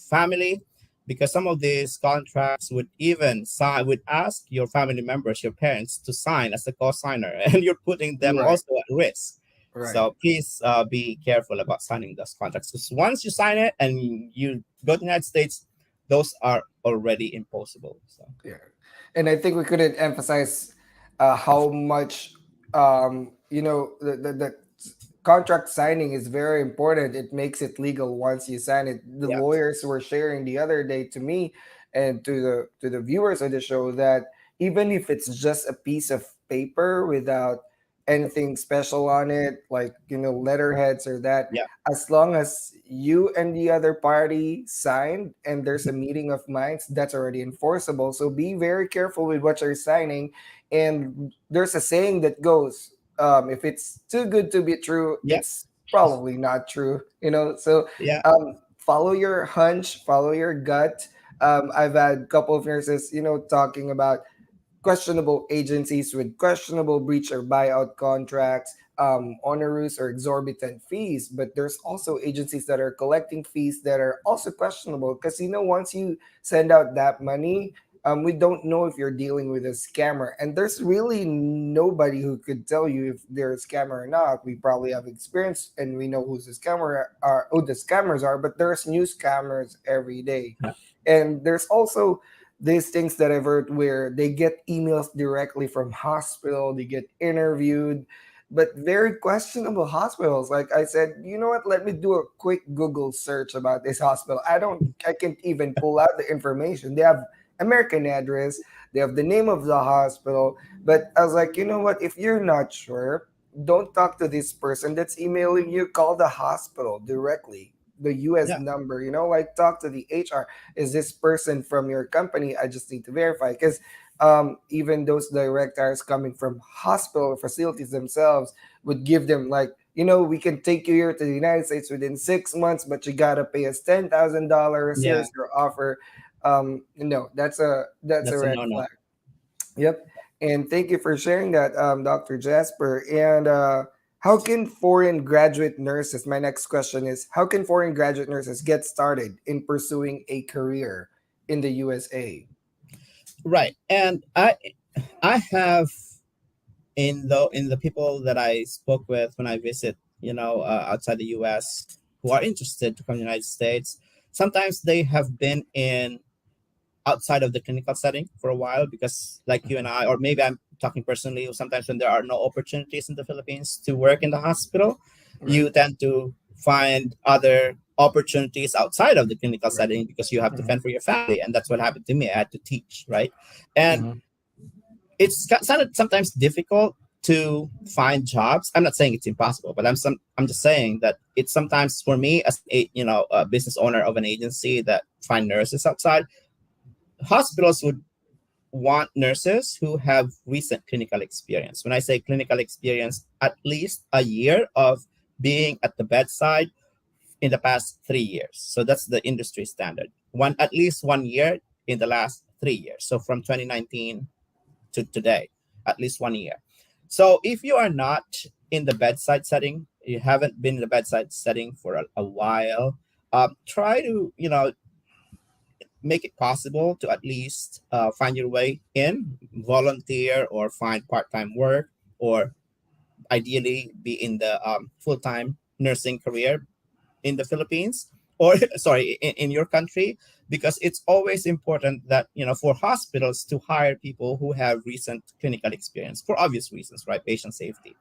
family, because some of these contracts would ask your family members, your parents, to sign as a co-signer, and you're putting them Right. also at risk. Right. So please be careful about signing those contracts, because once you sign it and you go to the United States, those are already impossible. So Yeah, and I think we couldn't emphasize how much the contract signing is very important. It makes it legal once you sign it. The yeah, lawyers were sharing the other day to me and to the viewers of the show that even if it's just a piece of paper without anything special on it, like letterheads or that, yeah, as long as you and the other party signed and there's a meeting of minds, that's already enforceable. So be very careful with what you're signing. And there's a saying that goes, if it's too good to be true, yeah, it's probably not true. So yeah, follow your hunch, follow your gut. I've had a couple of nurses, talking about questionable agencies with questionable breach or buyout contracts, onerous or exorbitant fees. But there's also agencies that are collecting fees that are also questionable because once you send out that money, we don't know if you're dealing with a scammer, and there's really nobody who could tell you if they're a scammer or not. We probably have experience and we know who the scammers are, but there's new scammers every day. yeah, And there's also these things that I've heard where they get emails directly from hospital, they get interviewed, but very questionable hospitals. Like I said, you know what? Let me do a quick Google search about this hospital. I can't even pull out the information. They have American address, they have the name of the hospital, but I was like, you know what? If you're not sure, don't talk to this person that's emailing you. Call the hospital directly, the US yeah, number, like talk to the HR. Is this person from your company? I just need to verify because even those direct hires coming from hospital facilities themselves would give them like, we can take you here to the United States within 6 months, but you gotta pay us $10,000. yeah. Here's your offer. No, that's a That's a red no-no. flag. Yep. And thank you for sharing that, Dr. Jasper. And how can foreign graduate nurses, my next question is, how can foreign graduate nurses get started in pursuing a career in the USA? Right. And I have, in the people that I spoke with when I visit, outside the U.S., who are interested to come to the United States. Sometimes they have been in outside of the clinical setting for a while, because like you and I, or maybe I'm talking personally, sometimes when there are no opportunities in the Philippines to work in the hospital, Right. you tend to find other opportunities outside of the clinical Right. setting because you have to Mhm. fend for your family. And that's what happened to me. I had to teach, right? And Mhm. sometimes difficult to find jobs. I'm not saying it's impossible, but I'm just saying that it's sometimes, for me as a business owner of an agency that find nurses outside, hospitals would want nurses who have recent clinical experience. When I say clinical experience, at least a year of being at the bedside in the past 3 years. So that's the industry standard. At least 1 year in the last 3 years. So from 2019 to today, at least 1 year. So if you are not in the bedside setting, you haven't been in the bedside setting for a while, try to make it possible to at least find your way in, volunteer or find part-time work, or ideally be in the full-time nursing career in the Philippines, or sorry, in your country. because it's always important that, for hospitals to hire people who have recent clinical experience for obvious reasons, right? Patient safety.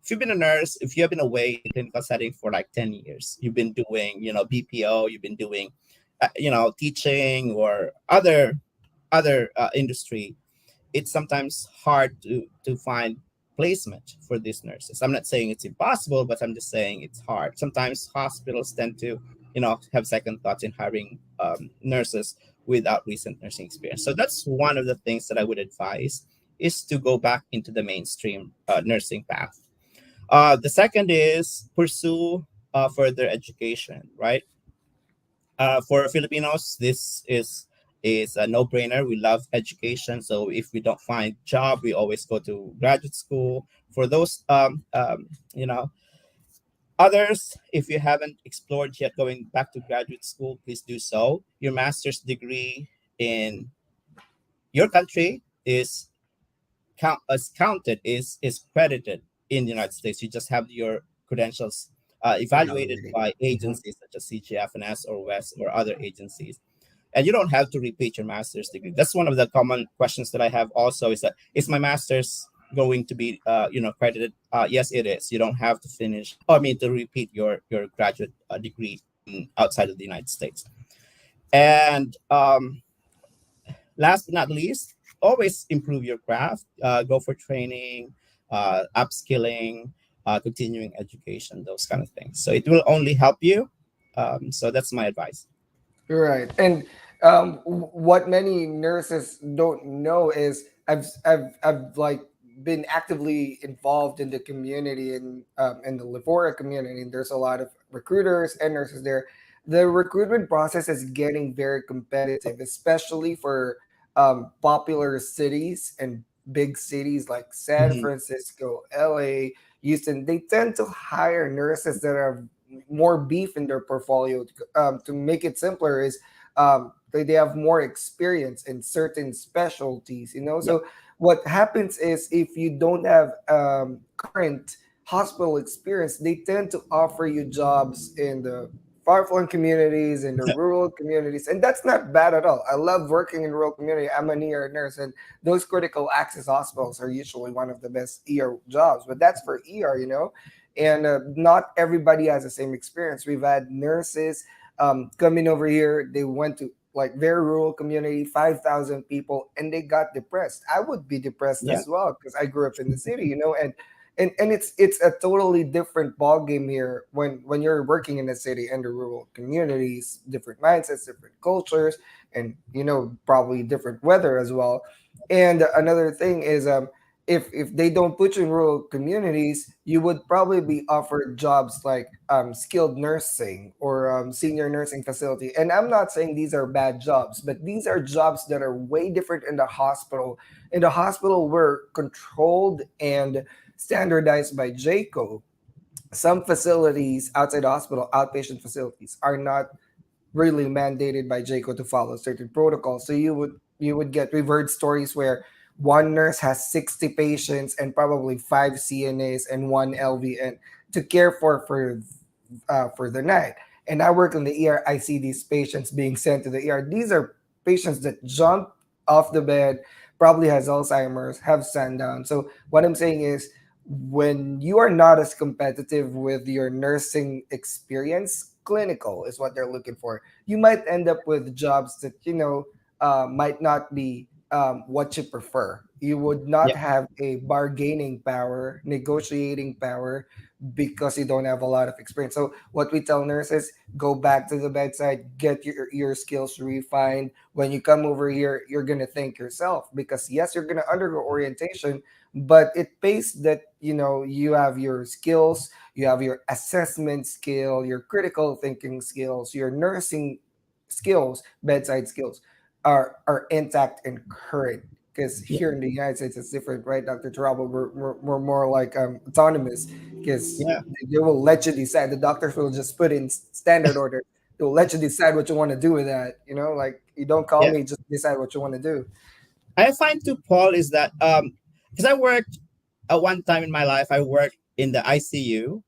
If you've been a nurse, if you have been away in the clinical setting for like 10 years, you've been doing, BPO, you've been doing, teaching or other industry, it's sometimes hard to find placement for these nurses. I'm not saying it's impossible, but I'm just saying it's hard. Sometimes hospitals tend to, have second thoughts in hiring nurses without recent nursing experience. So that's one of the things that I would advise, is to go back into the mainstream nursing path. The second is pursue further education, right? For Filipinos, this is a no-brainer. We love education, so if we don't find job, we always go to graduate school. For those, others, if you haven't explored yet going back to graduate school, please do so. Your master's degree in your country is counted, is credited in the United States. You just have your credentials evaluated Validating. by Mhm. agencies such as CGFNS or WES or other agencies, and you don't have to repeat your master's degree. That's one of the common questions that I have. Also, is that, is my master's going to be credited? Yes, it is. You don't have to finish, or I mean, to repeat your graduate degree outside of the United States. And last but not least, always improve your craft. Go for training, upskilling, continuing education, those kind of things. So it will only help you. So that's my advice. Right. And what many nurses don't know is I've like been actively involved in the community and in the Livora community. And there's a lot of recruiters and nurses there. The recruitment process is getting very competitive, especially for popular cities and big cities like San Mhm. Francisco, LA, Houston. They tend to hire nurses that have more beef in their portfolio. To make it simpler, is they have more experience in certain specialties. Yep. So what happens is, if you don't have current hospital experience, they tend to offer you jobs in the far-flung communities, in the rural communities, and that's not bad at all. I love working in rural community. I'm an ER nurse, and those critical access hospitals are usually one of the best ER jobs, but that's for ER. And not everybody has the same experience. We've had nurses coming over here. They went to like very rural community, 5,000 people, and they got depressed. I would be depressed Yeah. as well because I grew up in the city. And it's a totally different ball game here when you're working in the city and the rural communities, different mindsets, different cultures, and probably different weather as well. And another thing is, if they don't put you in rural communities, you would probably be offered jobs like skilled nursing or senior nursing facility. And I'm not saying these are bad jobs, but these are jobs that are way different in the hospital. In the hospital, we're controlled and standardized by JCO. Some facilities outside the hospital, outpatient facilities, are not really mandated by JCO to follow certain protocols. So you would get, we've heard stories where one nurse has 60 patients and probably five CNAs and one LVN to care for the night. And I work in the ER. I see these patients being sent to the ER. These are patients that jump off the bed, probably has Alzheimer's, have sundown. So what I'm saying is, when you are not as competitive with your nursing experience, clinical is what they're looking for. You might end up with jobs that might not be what you prefer. You would not Yep. have a bargaining power, negotiating power, because you don't have a lot of experience. So what we tell nurses, go back to the bedside, get your skills refined. When you come over here, you're gonna thank yourself, because yes, you're gonna undergo orientation, but it pays that you have your skills, you have your assessment skill, your critical thinking skills, your nursing skills, bedside skills are intact and current. Because Yeah. here in the United States, it's different, right, Dr. Tolarba? We're more like autonomous, because Yeah. they will let you decide. The doctors will just put in standard order. They'll let you decide what you want to do with that. Like, you don't call Yeah. me, just decide what you want to do. I find too, Paul, is that because I worked at one time in my life, I worked in the ICU,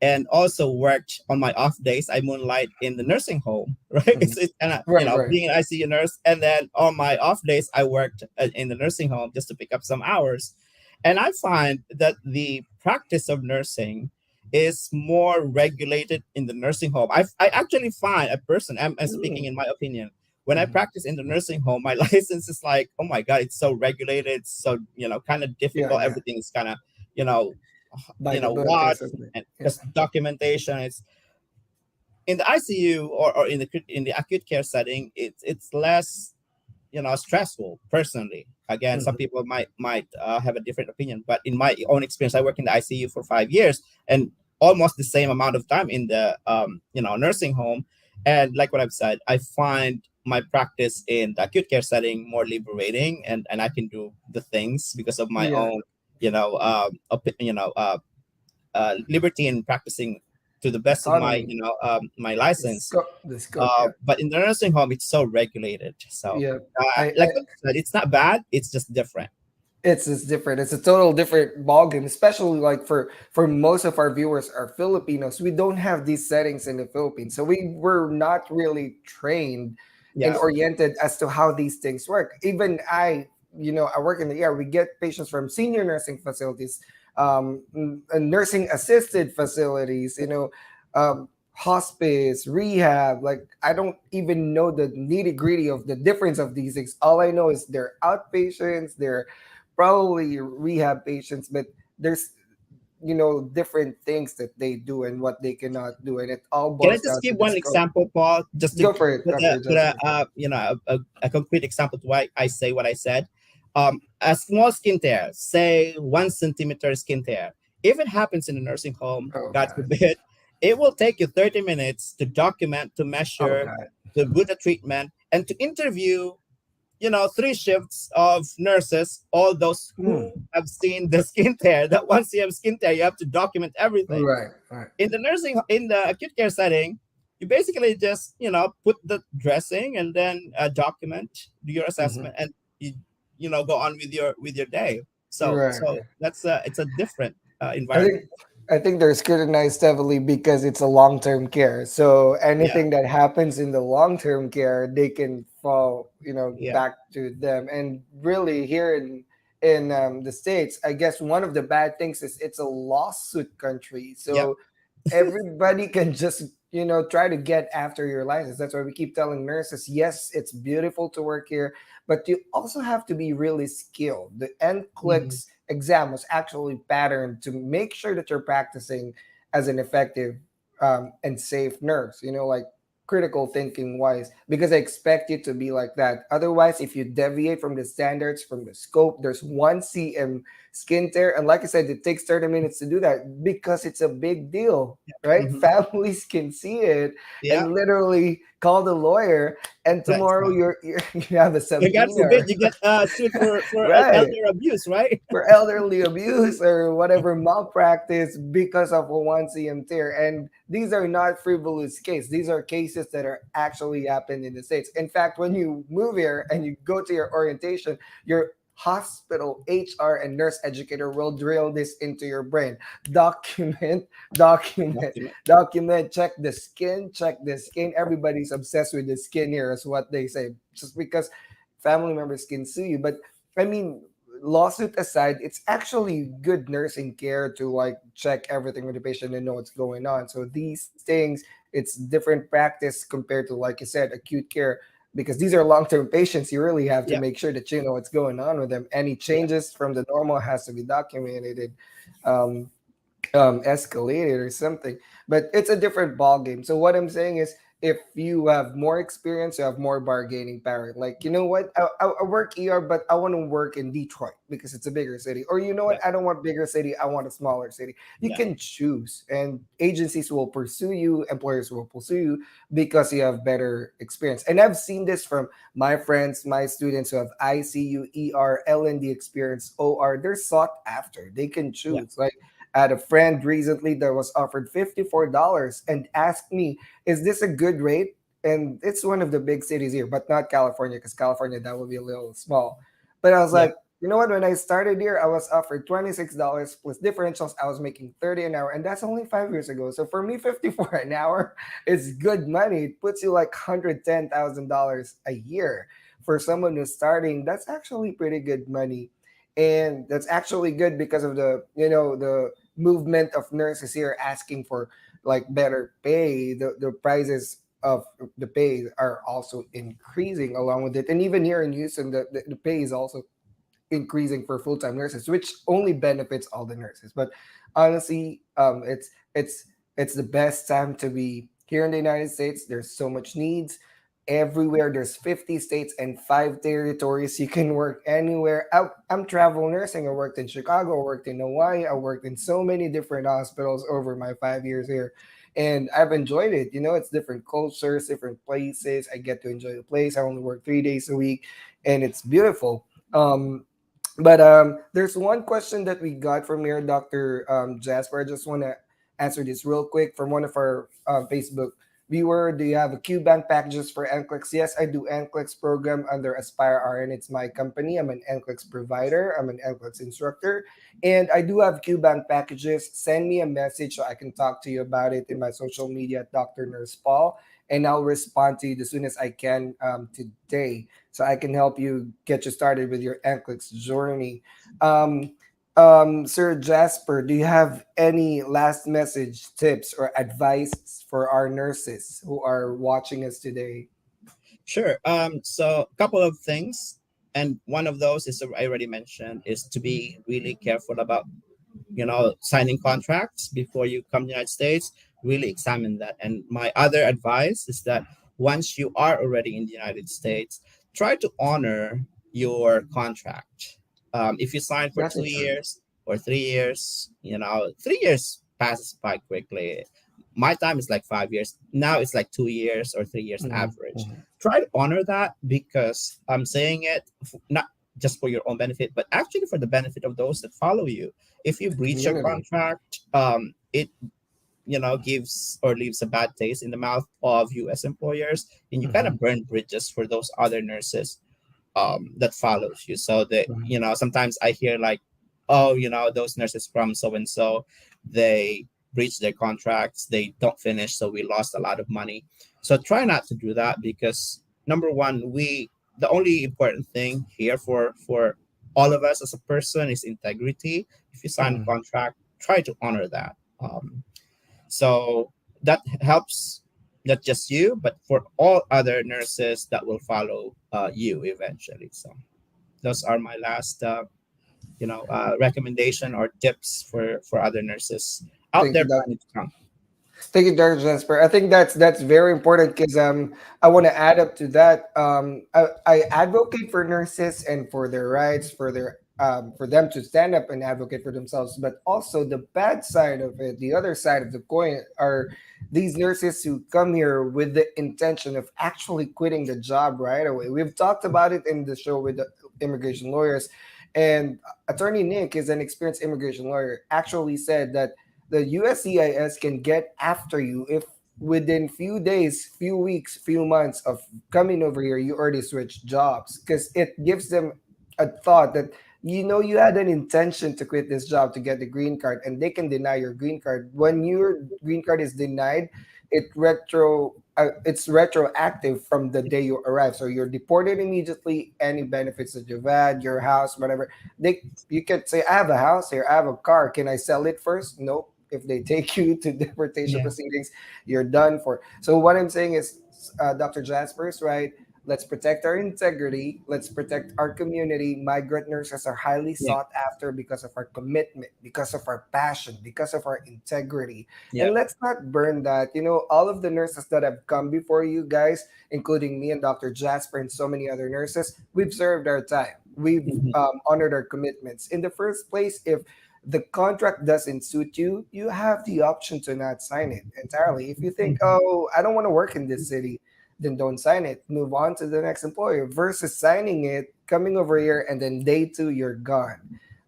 and also worked on my off days. I moonlight in the nursing home, right? Mhm. It's and Right, right. being an ICU nurse, and then on my off days I worked in the nursing home just to pick up some hours. And I find that the practice of nursing is more regulated in the nursing home. I actually find a person, I'm speaking Mm. in my opinion, when I Mhm. practice in the nursing home, my license is like, oh my God, it's so regulated, it's so, kind of Yeah, difficult. yeah. Everything is kind of, you know, By the book or what, something. and Yeah. because documentation is in the ICU, or in the acute care setting, it's less stressful. Personally, again, some Mhm. people might have a different opinion, but in my own experience, I worked in the ICU for 5 years and almost the same amount of time in the nursing home. And like what I've said, I find my practice in the acute care setting more liberating, and I can do the things because of my Yeah. own liberty in practicing to the best of my Autonomy. my license. The scope, yeah. But in the nursing home, it's so regulated. So, Yeah. I like what you said, it's not bad. It's just different. it's different. It's a total different ballgame, especially like for most of our viewers are Filipinos. We don't have these settings in the Philippines, so we were not really trained and Yeah. oriented as to how these things work. Even I work in the ER. We get patients from senior nursing facilities, nursing assisted facilities. Hospice, rehab. Like I don't even know the nitty gritty of the difference of these things. All I know is they're outpatients. They're probably rehab patients, but there's different things that they do and what they cannot do, and it all Can I boils just down to give the one scope. example, Paul, just to Go for it, put Jasper. a concrete example to why I say what I said. A small skin tear, say 1 centimeter skin tear, if it happens in a nursing home, Oh God god. forbid, it will take you 30 minutes to document, to Oh measure, god. to do the treatment, and to interview 3 shifts of nurses, all those who Hmm. have seen the skin tear. That once you have skin tear, you have to document everything. Right, right. In the acute care setting, you basically just put the dressing and then document, do your Hmm. assessment, and go on with your day. So Right. that's it's a different I environment. think I think they're scrutinized heavily because it's a long-term care. So Yeah, anything that happens in the long-term care, they can fall, yeah, back to them. And really, here in the states, I guess one of the bad things is it's a lawsuit country. yep, So everybody can just try to get after your license. That's why we keep telling nurses, yes, it's beautiful to work here, but you also have to be really skilled. The hmm, NCLEX exam was actually patterned to make sure that you're practicing as an effective and safe nurse, like critical thinking wise, because I expect you to be like that. Otherwise, if you deviate from the standards, from the scope, there's 1 cm skin tear, and like I said, it takes 30 minutes to do that because it's a big deal, right? hmm, Families can see it yeah. and literally call the lawyer, and That's tomorrow right. you have a God subpoena, forbid you get sued for right? elder abuse, right? For elderly abuse or whatever malpractice because of a 1 cm tear. And these are not frivolous cases. These are cases that are actually happened in the States. In fact, when you move here and you go to your orientation, your hospital HR and nurse educator will drill this into your brain. Document, document, Document. document, check the skin. Everybody's obsessed with the skin here, is what they say. Just because family members can sue you. But I mean, lawsuit aside, it's actually good nursing care to like check everything with the patient and know what's going on. So these things, it's different practice compared to, like you said, acute care, because these are long-term patients. You really have to Yeah, make sure that you know what's going on with them. Any yeah, changes from the normal has to be documented. Um, escalated or something. But it's a different ball game. So what I'm saying is, if you have more experience, you have more bargaining power. Like, you know what? I work ER, but I want to work in Detroit because it's a bigger city. Or you know yeah, what? I don't want bigger city. I want a smaller city. You yeah, can choose, and agencies will pursue you. Employers will pursue you because you have better experience. And I've seen this from my friends, my students who have ICU, ER, L&D experience, OR. They're sought after. They can yeah, choose. Like, I had a friend recently that was offered $54 and asked me, "Is this a good rate?" And it's one of the big cities here, but not California, because California, that would be a little small. But I was yeah. like, You know what? When I started here, I was offered $26 plus differentials. I was making 30 an hour, and that's only 5 years ago. So for me, 54 an hour is good money. It puts you like $110,000 a year for someone who's starting. That's actually pretty good money, and that's actually good because of the movement of nurses here asking for like better pay. The prices of the pay are also increasing along with it, and even here in Houston, the pay is also increasing for full-time nurses, which only benefits all the nurses. But honestly, it's the best time to be here in the United States. There's so much needs everywhere. There's 50 states and 5 territories. You can work anywhere. I'm travel nursing. I worked in Chicago. I worked in Hawaii. I worked in so many different hospitals over my 5 years here. And I've enjoyed it. It's different cultures, different places. I get to enjoy the place. I only work 3 days a week, and it's beautiful. But there's one question that we got from here, Dr. Jasper. I just want to answer this real quick from one of our Facebook viewer. Do you have a Q bank packages for NCLEX? Yes, I do NCLEX program under Aspire RN. It's my company. I'm an NCLEX provider. I'm an NCLEX instructor, and I do have Q bank packages. Send me a message so I can talk to you about it in my social media at DrNursePaul, and I'll respond to you as soon as I can today so I can help you get you started with your NCLEX journey. Um, Sir Jasper, do you have any last message, tips, or advice for our nurses who are watching us today? Sure. So a couple of things, and one of those is I already mentioned is to be really careful about signing contracts before you come to the United States. Really examine that. And my other advice is that once you are already in the United States, try to honor your contract. If you sign for two Definitely. years or 3 years, 3 years passes by quickly. My time is like 5 years. Now it's like 2 years or 3 years Mhm, average. mhm. Try to honor that because I'm saying it not just for your own benefit, but actually for the benefit of those that follow you. If you breach your Community. contract, it gives or leaves a bad taste in the mouth of you as employers, and you kind Mhm, of burn bridges for those other nurses that follows you. So that mhm. sometimes I hear like, oh, those nurses from so and so, they breach their contracts, they don't finish, so we lost a lot of money. So try not to do that because number one, the only important thing here for all of us as a person is integrity. If you sign a Mhm. contract, try to honor that. So that helps not just you, but for all other nurses that will follow you eventually. So those are my last, recommendation or tips for other nurses out Thank there you, Doc. planning to come. Thank you, Dr. Jasper. I think that's very important because I want to add up to that. I advocate for nurses and for their rights, for them to stand up and advocate for themselves. But also the bad side of it, the other side of the coin, are these nurses who come here with the intention of actually quitting the job right away. We've talked about it in the show with the immigration lawyers, and Attorney Nick is an experienced immigration lawyer. Actually said that the USCIS can get after you if within few days, few weeks, few months of coming over here, you already switched jobs because it gives them a thought that you had an intention to quit this job to get the green card, and they can deny your green card. When your green card is denied, it's retroactive from the day you arrive. So you're deported immediately. Any benefits that you've had, your house, whatever, they you can say, I have a house here, I have a car. Can I sell it first? Nope. If they take you to deportation Yeah, proceedings, you're done for. So what I'm saying is, Dr. Jasper's right. Let's protect our integrity. Let's protect our community. Migrant nurses are highly yeah, sought after because of our commitment, because of our passion, because of our integrity. yeah. And let's not burn that. All of the nurses that have come before you guys, including me and Dr. Jasper and so many other nurses, we've served our time. We've Mhm. honored our commitments. In the first place, if the contract doesn't suit you, you have the option to not sign it entirely. If you think, Mhm. oh, I don't want to work in this city, then don't sign it. Move on to the next employer versus signing it, coming over here, and then day two, you're gone.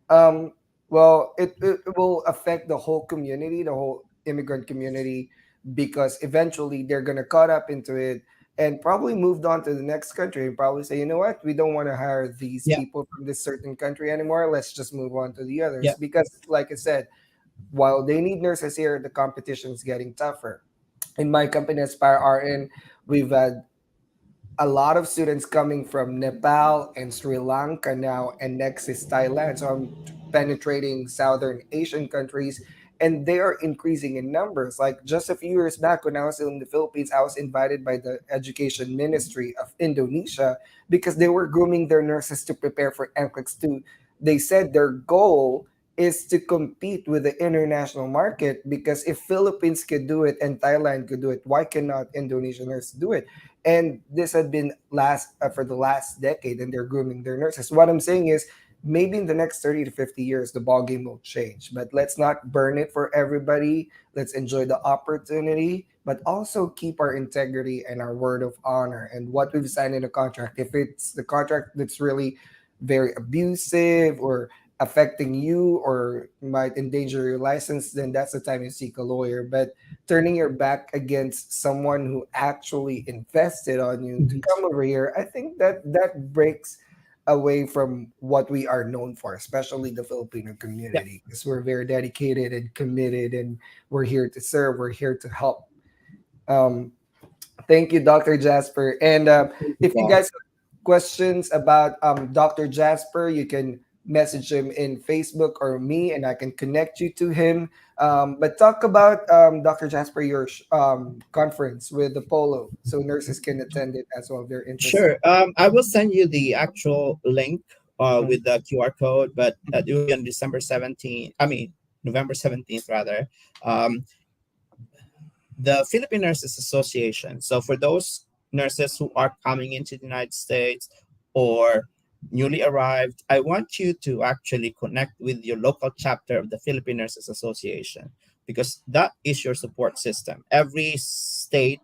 Um, well, it will affect the whole community, the whole immigrant community, because eventually they're going to caught up into it. and probably moved on to the next country and probably say, you know what, we don't want to hire these Yeah. people from this certain country anymore. Let's just move on to the others. Yeah. Because, like I said, while they need nurses here, the competition is getting tougher. In my company, Aspire RN, we've had a lot of students coming from Nepal and Sri Lanka now, and next is Thailand. So I'm penetrating Southern Asian countries, and they are increasing in numbers. Like just a few years back, when I was in the Philippines, I was invited by the Education Ministry of Indonesia because they were grooming their nurses to prepare for NCLEX 2. They said their goal is to compete with the international market, because if Philippines could do it and Thailand could do it, why cannot Indonesian nurses do it? And this had been last for the last decade, and they're grooming their nurses. What I'm saying is, maybe in the next 30 to 50 years the ball game will change, but let's not burn it for everybody. Let's enjoy the opportunity, but also keep our integrity and our word of honor and what we've signed in a contract. If it's the contract that's really very abusive or affecting you or might endanger your license, then that's the time you seek a lawyer. But turning your back against someone who actually invested on you to Mhm. come over here, I think that that breaks away from what we are known for, especially the Filipino Yeah. community, because we're very dedicated and committed, and we're here to serve, we're here to help. Um, Thank you, Dr. Jasper. And Thank you, if you Paul. guys have questions about Dr. Jasper, you can message him in Facebook or me, and I can connect you to him. But talk about Dr. Jasper, your conference with the Polo, so nurses can attend it as well if they're interested. Sure. I will send you the actual link Mhm. with the QR code, but it will be on December 17th. I mean, November 17th, rather. Um, the Philippine Nurses Association. So for those nurses who are coming into the United States or newly arrived, I want you to actually connect with your local chapter of the Philippine Nurses Association, because that is your support system. Every state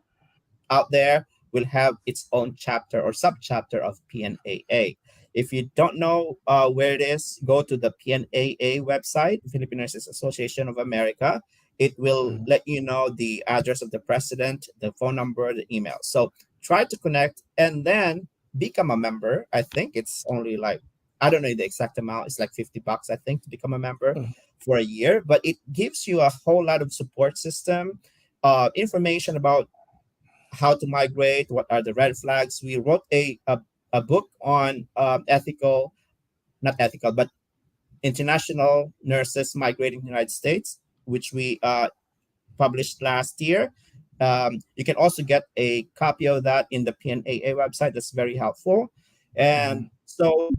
out there will have its own chapter or subchapter of PNAA. If you don't know where it is, go to the PNAA website, Philippine Nurses Association of America. It will Mhm. let you know the address of the president, the phone number, the email. So try to connect and then become a member. I think it's only like, I don't know the exact amount. It's like $50, I think, to become a member Mhm. for a year, but it gives you a whole lot of support system, information about how to migrate, what are the red flags. We wrote a book on not ethical, but international nurses migrating to the United States, which we published last year. You can also get a copy of that in the PNAA website. That's very helpful. And Mhm. so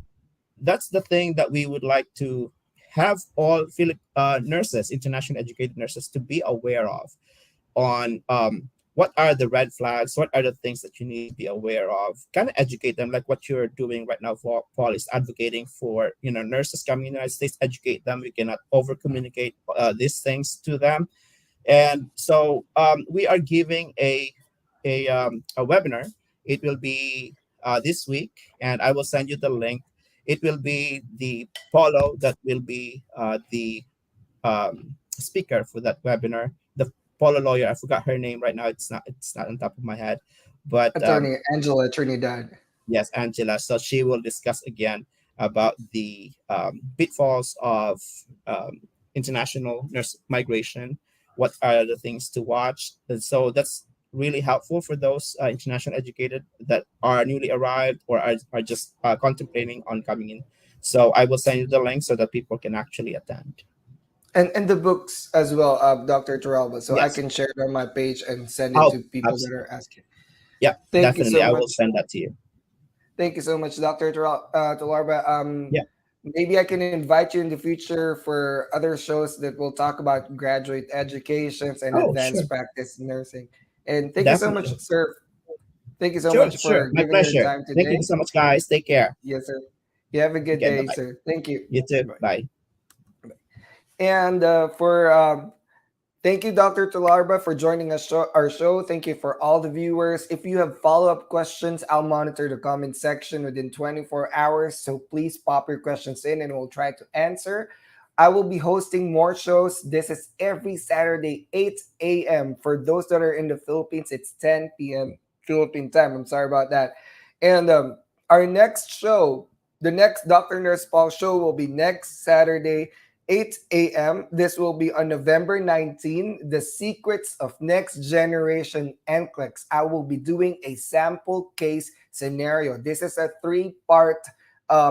that's the thing that we would like to have all nurses, international educated nurses, to be aware of on what are the red flags, what are the things that you need to be aware of, kind of educate them like what you're doing right now. For Paul is advocating for nurses coming in the United States, educate them. We cannot over communicate these things to them. And so we are giving a webinar. It will be this week, and I will send you the link. It will be the Polo that will be the speaker for that webinar. The Polo lawyer, I forgot her name right now. It's not on top of my head, but Attorney Angela Trinidad. yes, Angela. So she will discuss again about the pitfalls of international nurse migration. What are the things to watch? And so that's really helpful for those international educated that are newly arrived or are just contemplating on coming in. So I will send you the link so that people can actually attend. And the books as well, Dr. Toralba, so I Yes. can share it on my page and send it Oh, to people that absolutely. are asking. Yeah, Thank you definitely. so I will much. send that to you. Thank you so much, Dr. Tolarba. Yeah. Maybe I can invite you in the future for other shows that will talk about graduate educations and Oh, sure. advanced practice nursing. And thank you so much, Definitely. sir. Thank you so Sure, much sure. for My giving your pleasure. time Thank you today. so much, guys. Take care. Yes, sir. You have a good Okay, bye day, bye. sir. Thank you. You too. Bye. Bye. And for thank you, Dr. Talarba, for joining us our show. Thank you for all the viewers. If you have follow-up questions, I'll monitor the comment section within 24 hours. So please pop your questions in and we'll try to answer. I will be hosting more shows. This is every Saturday, 8 a.m. For those that are in the Philippines, it's 10 p.m. Philippine time. I'm sorry about that. And our next show, the next Dr. Nurse Paul show will be next Saturday, 8 a.m. This will be on November 19, The Secrets of Next Generation NCLEX. I will be doing a sample case scenario. This is a three-part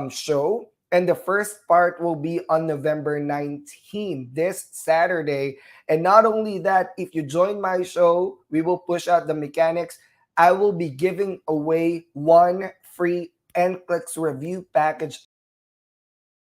show. And the first part will be on November 19, this Saturday. And not only that, if you join my show, we will push out the mechanics. I will be giving away one free NCLEX review package,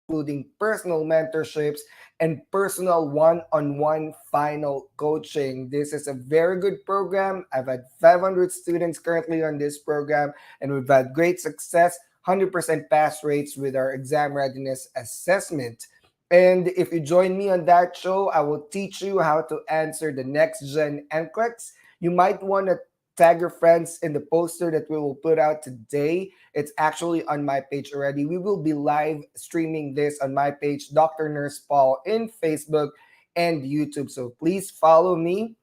including personal mentorships and personal one-on-one final coaching. This is a very good program. I've had 500 students currently on this program, and we've had great success, 100% pass rates with our exam readiness assessment. And if you join me on that show, I will teach you how to answer the next gen NCLEX. You might want to tag your friends in the poster that we will put out today. It's actually on my page already. We will be live streaming this on my page, Dr. Nurse Paul, in Facebook and YouTube. So please follow me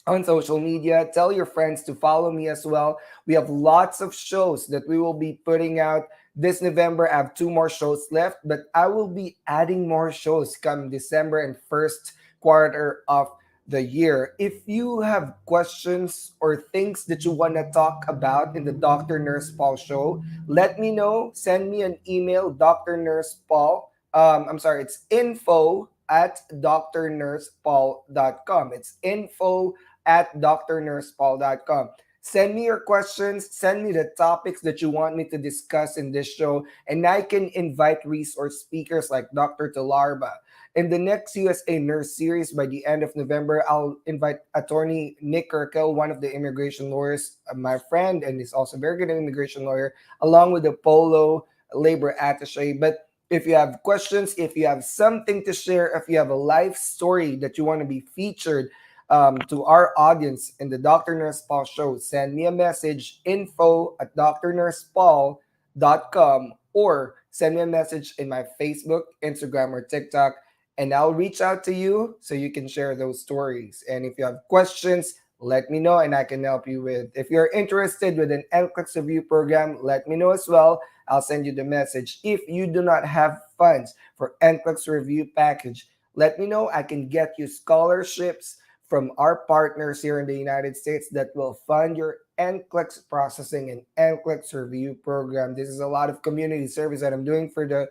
on social media. Tell your friends to follow me as well. We have lots of shows that we will be putting out this November. I have 2 more shows left, but I will be adding more shows come December and first quarter of the year. If you have questions or things that you want to talk about in the Dr. Nurse Paul show, let me know. Send me an email, Dr. Nurse Paul. I'm sorry, it's info at drnursepaul.com. It's info at drnursepaul.com. Send me your questions. Send me the topics that you want me to discuss in this show, and I can invite resource speakers like Dr. Tolarba. In the next USA Nurse series by the end of November, I'll invite attorney Nick Kirkel, one of the immigration lawyers, my friend, and he's also a very good immigration lawyer, along with the Polo labor attaché. But if you have questions, if you have something to share, if you have a life story that you want to be featured to our audience in the Dr. Nurse Paul show, send me a message, info at drnursepaul.com, or send me a message in my Facebook, Instagram, or TikTok, and I'll reach out to you so you can share those stories. And if you have questions, let me know and I can help you with. If you're interested with an NCLEX review program, let me know as well. I'll send you the message. If you do not have funds for NCLEX review package, let me know. I can get you scholarships from our partners here in the United States that will fund your NCLEX processing and NCLEX review program. This is a lot of community service that I'm doing for the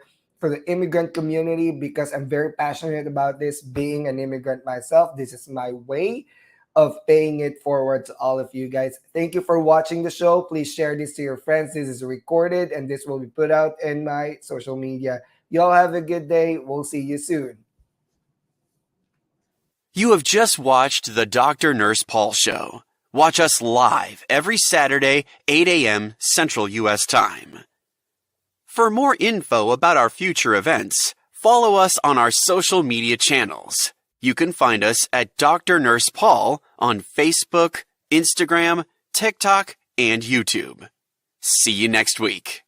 immigrant community because I'm very passionate about this, being an immigrant myself. This is my way of paying it forward to all of you guys. Thank you for watching the show. Please share this to your friends. This is recorded and this will be put out in my social media. Y'all have a good day. We'll see you soon. You have just watched the Dr. Nurse Paul Show. Watch us live every Saturday, 8 a.m. Central U.S. Time. For more info about our future events, follow us on our social media channels. You can find us at Dr. Nurse Paul on Facebook, Instagram, TikTok, and YouTube. See you next week.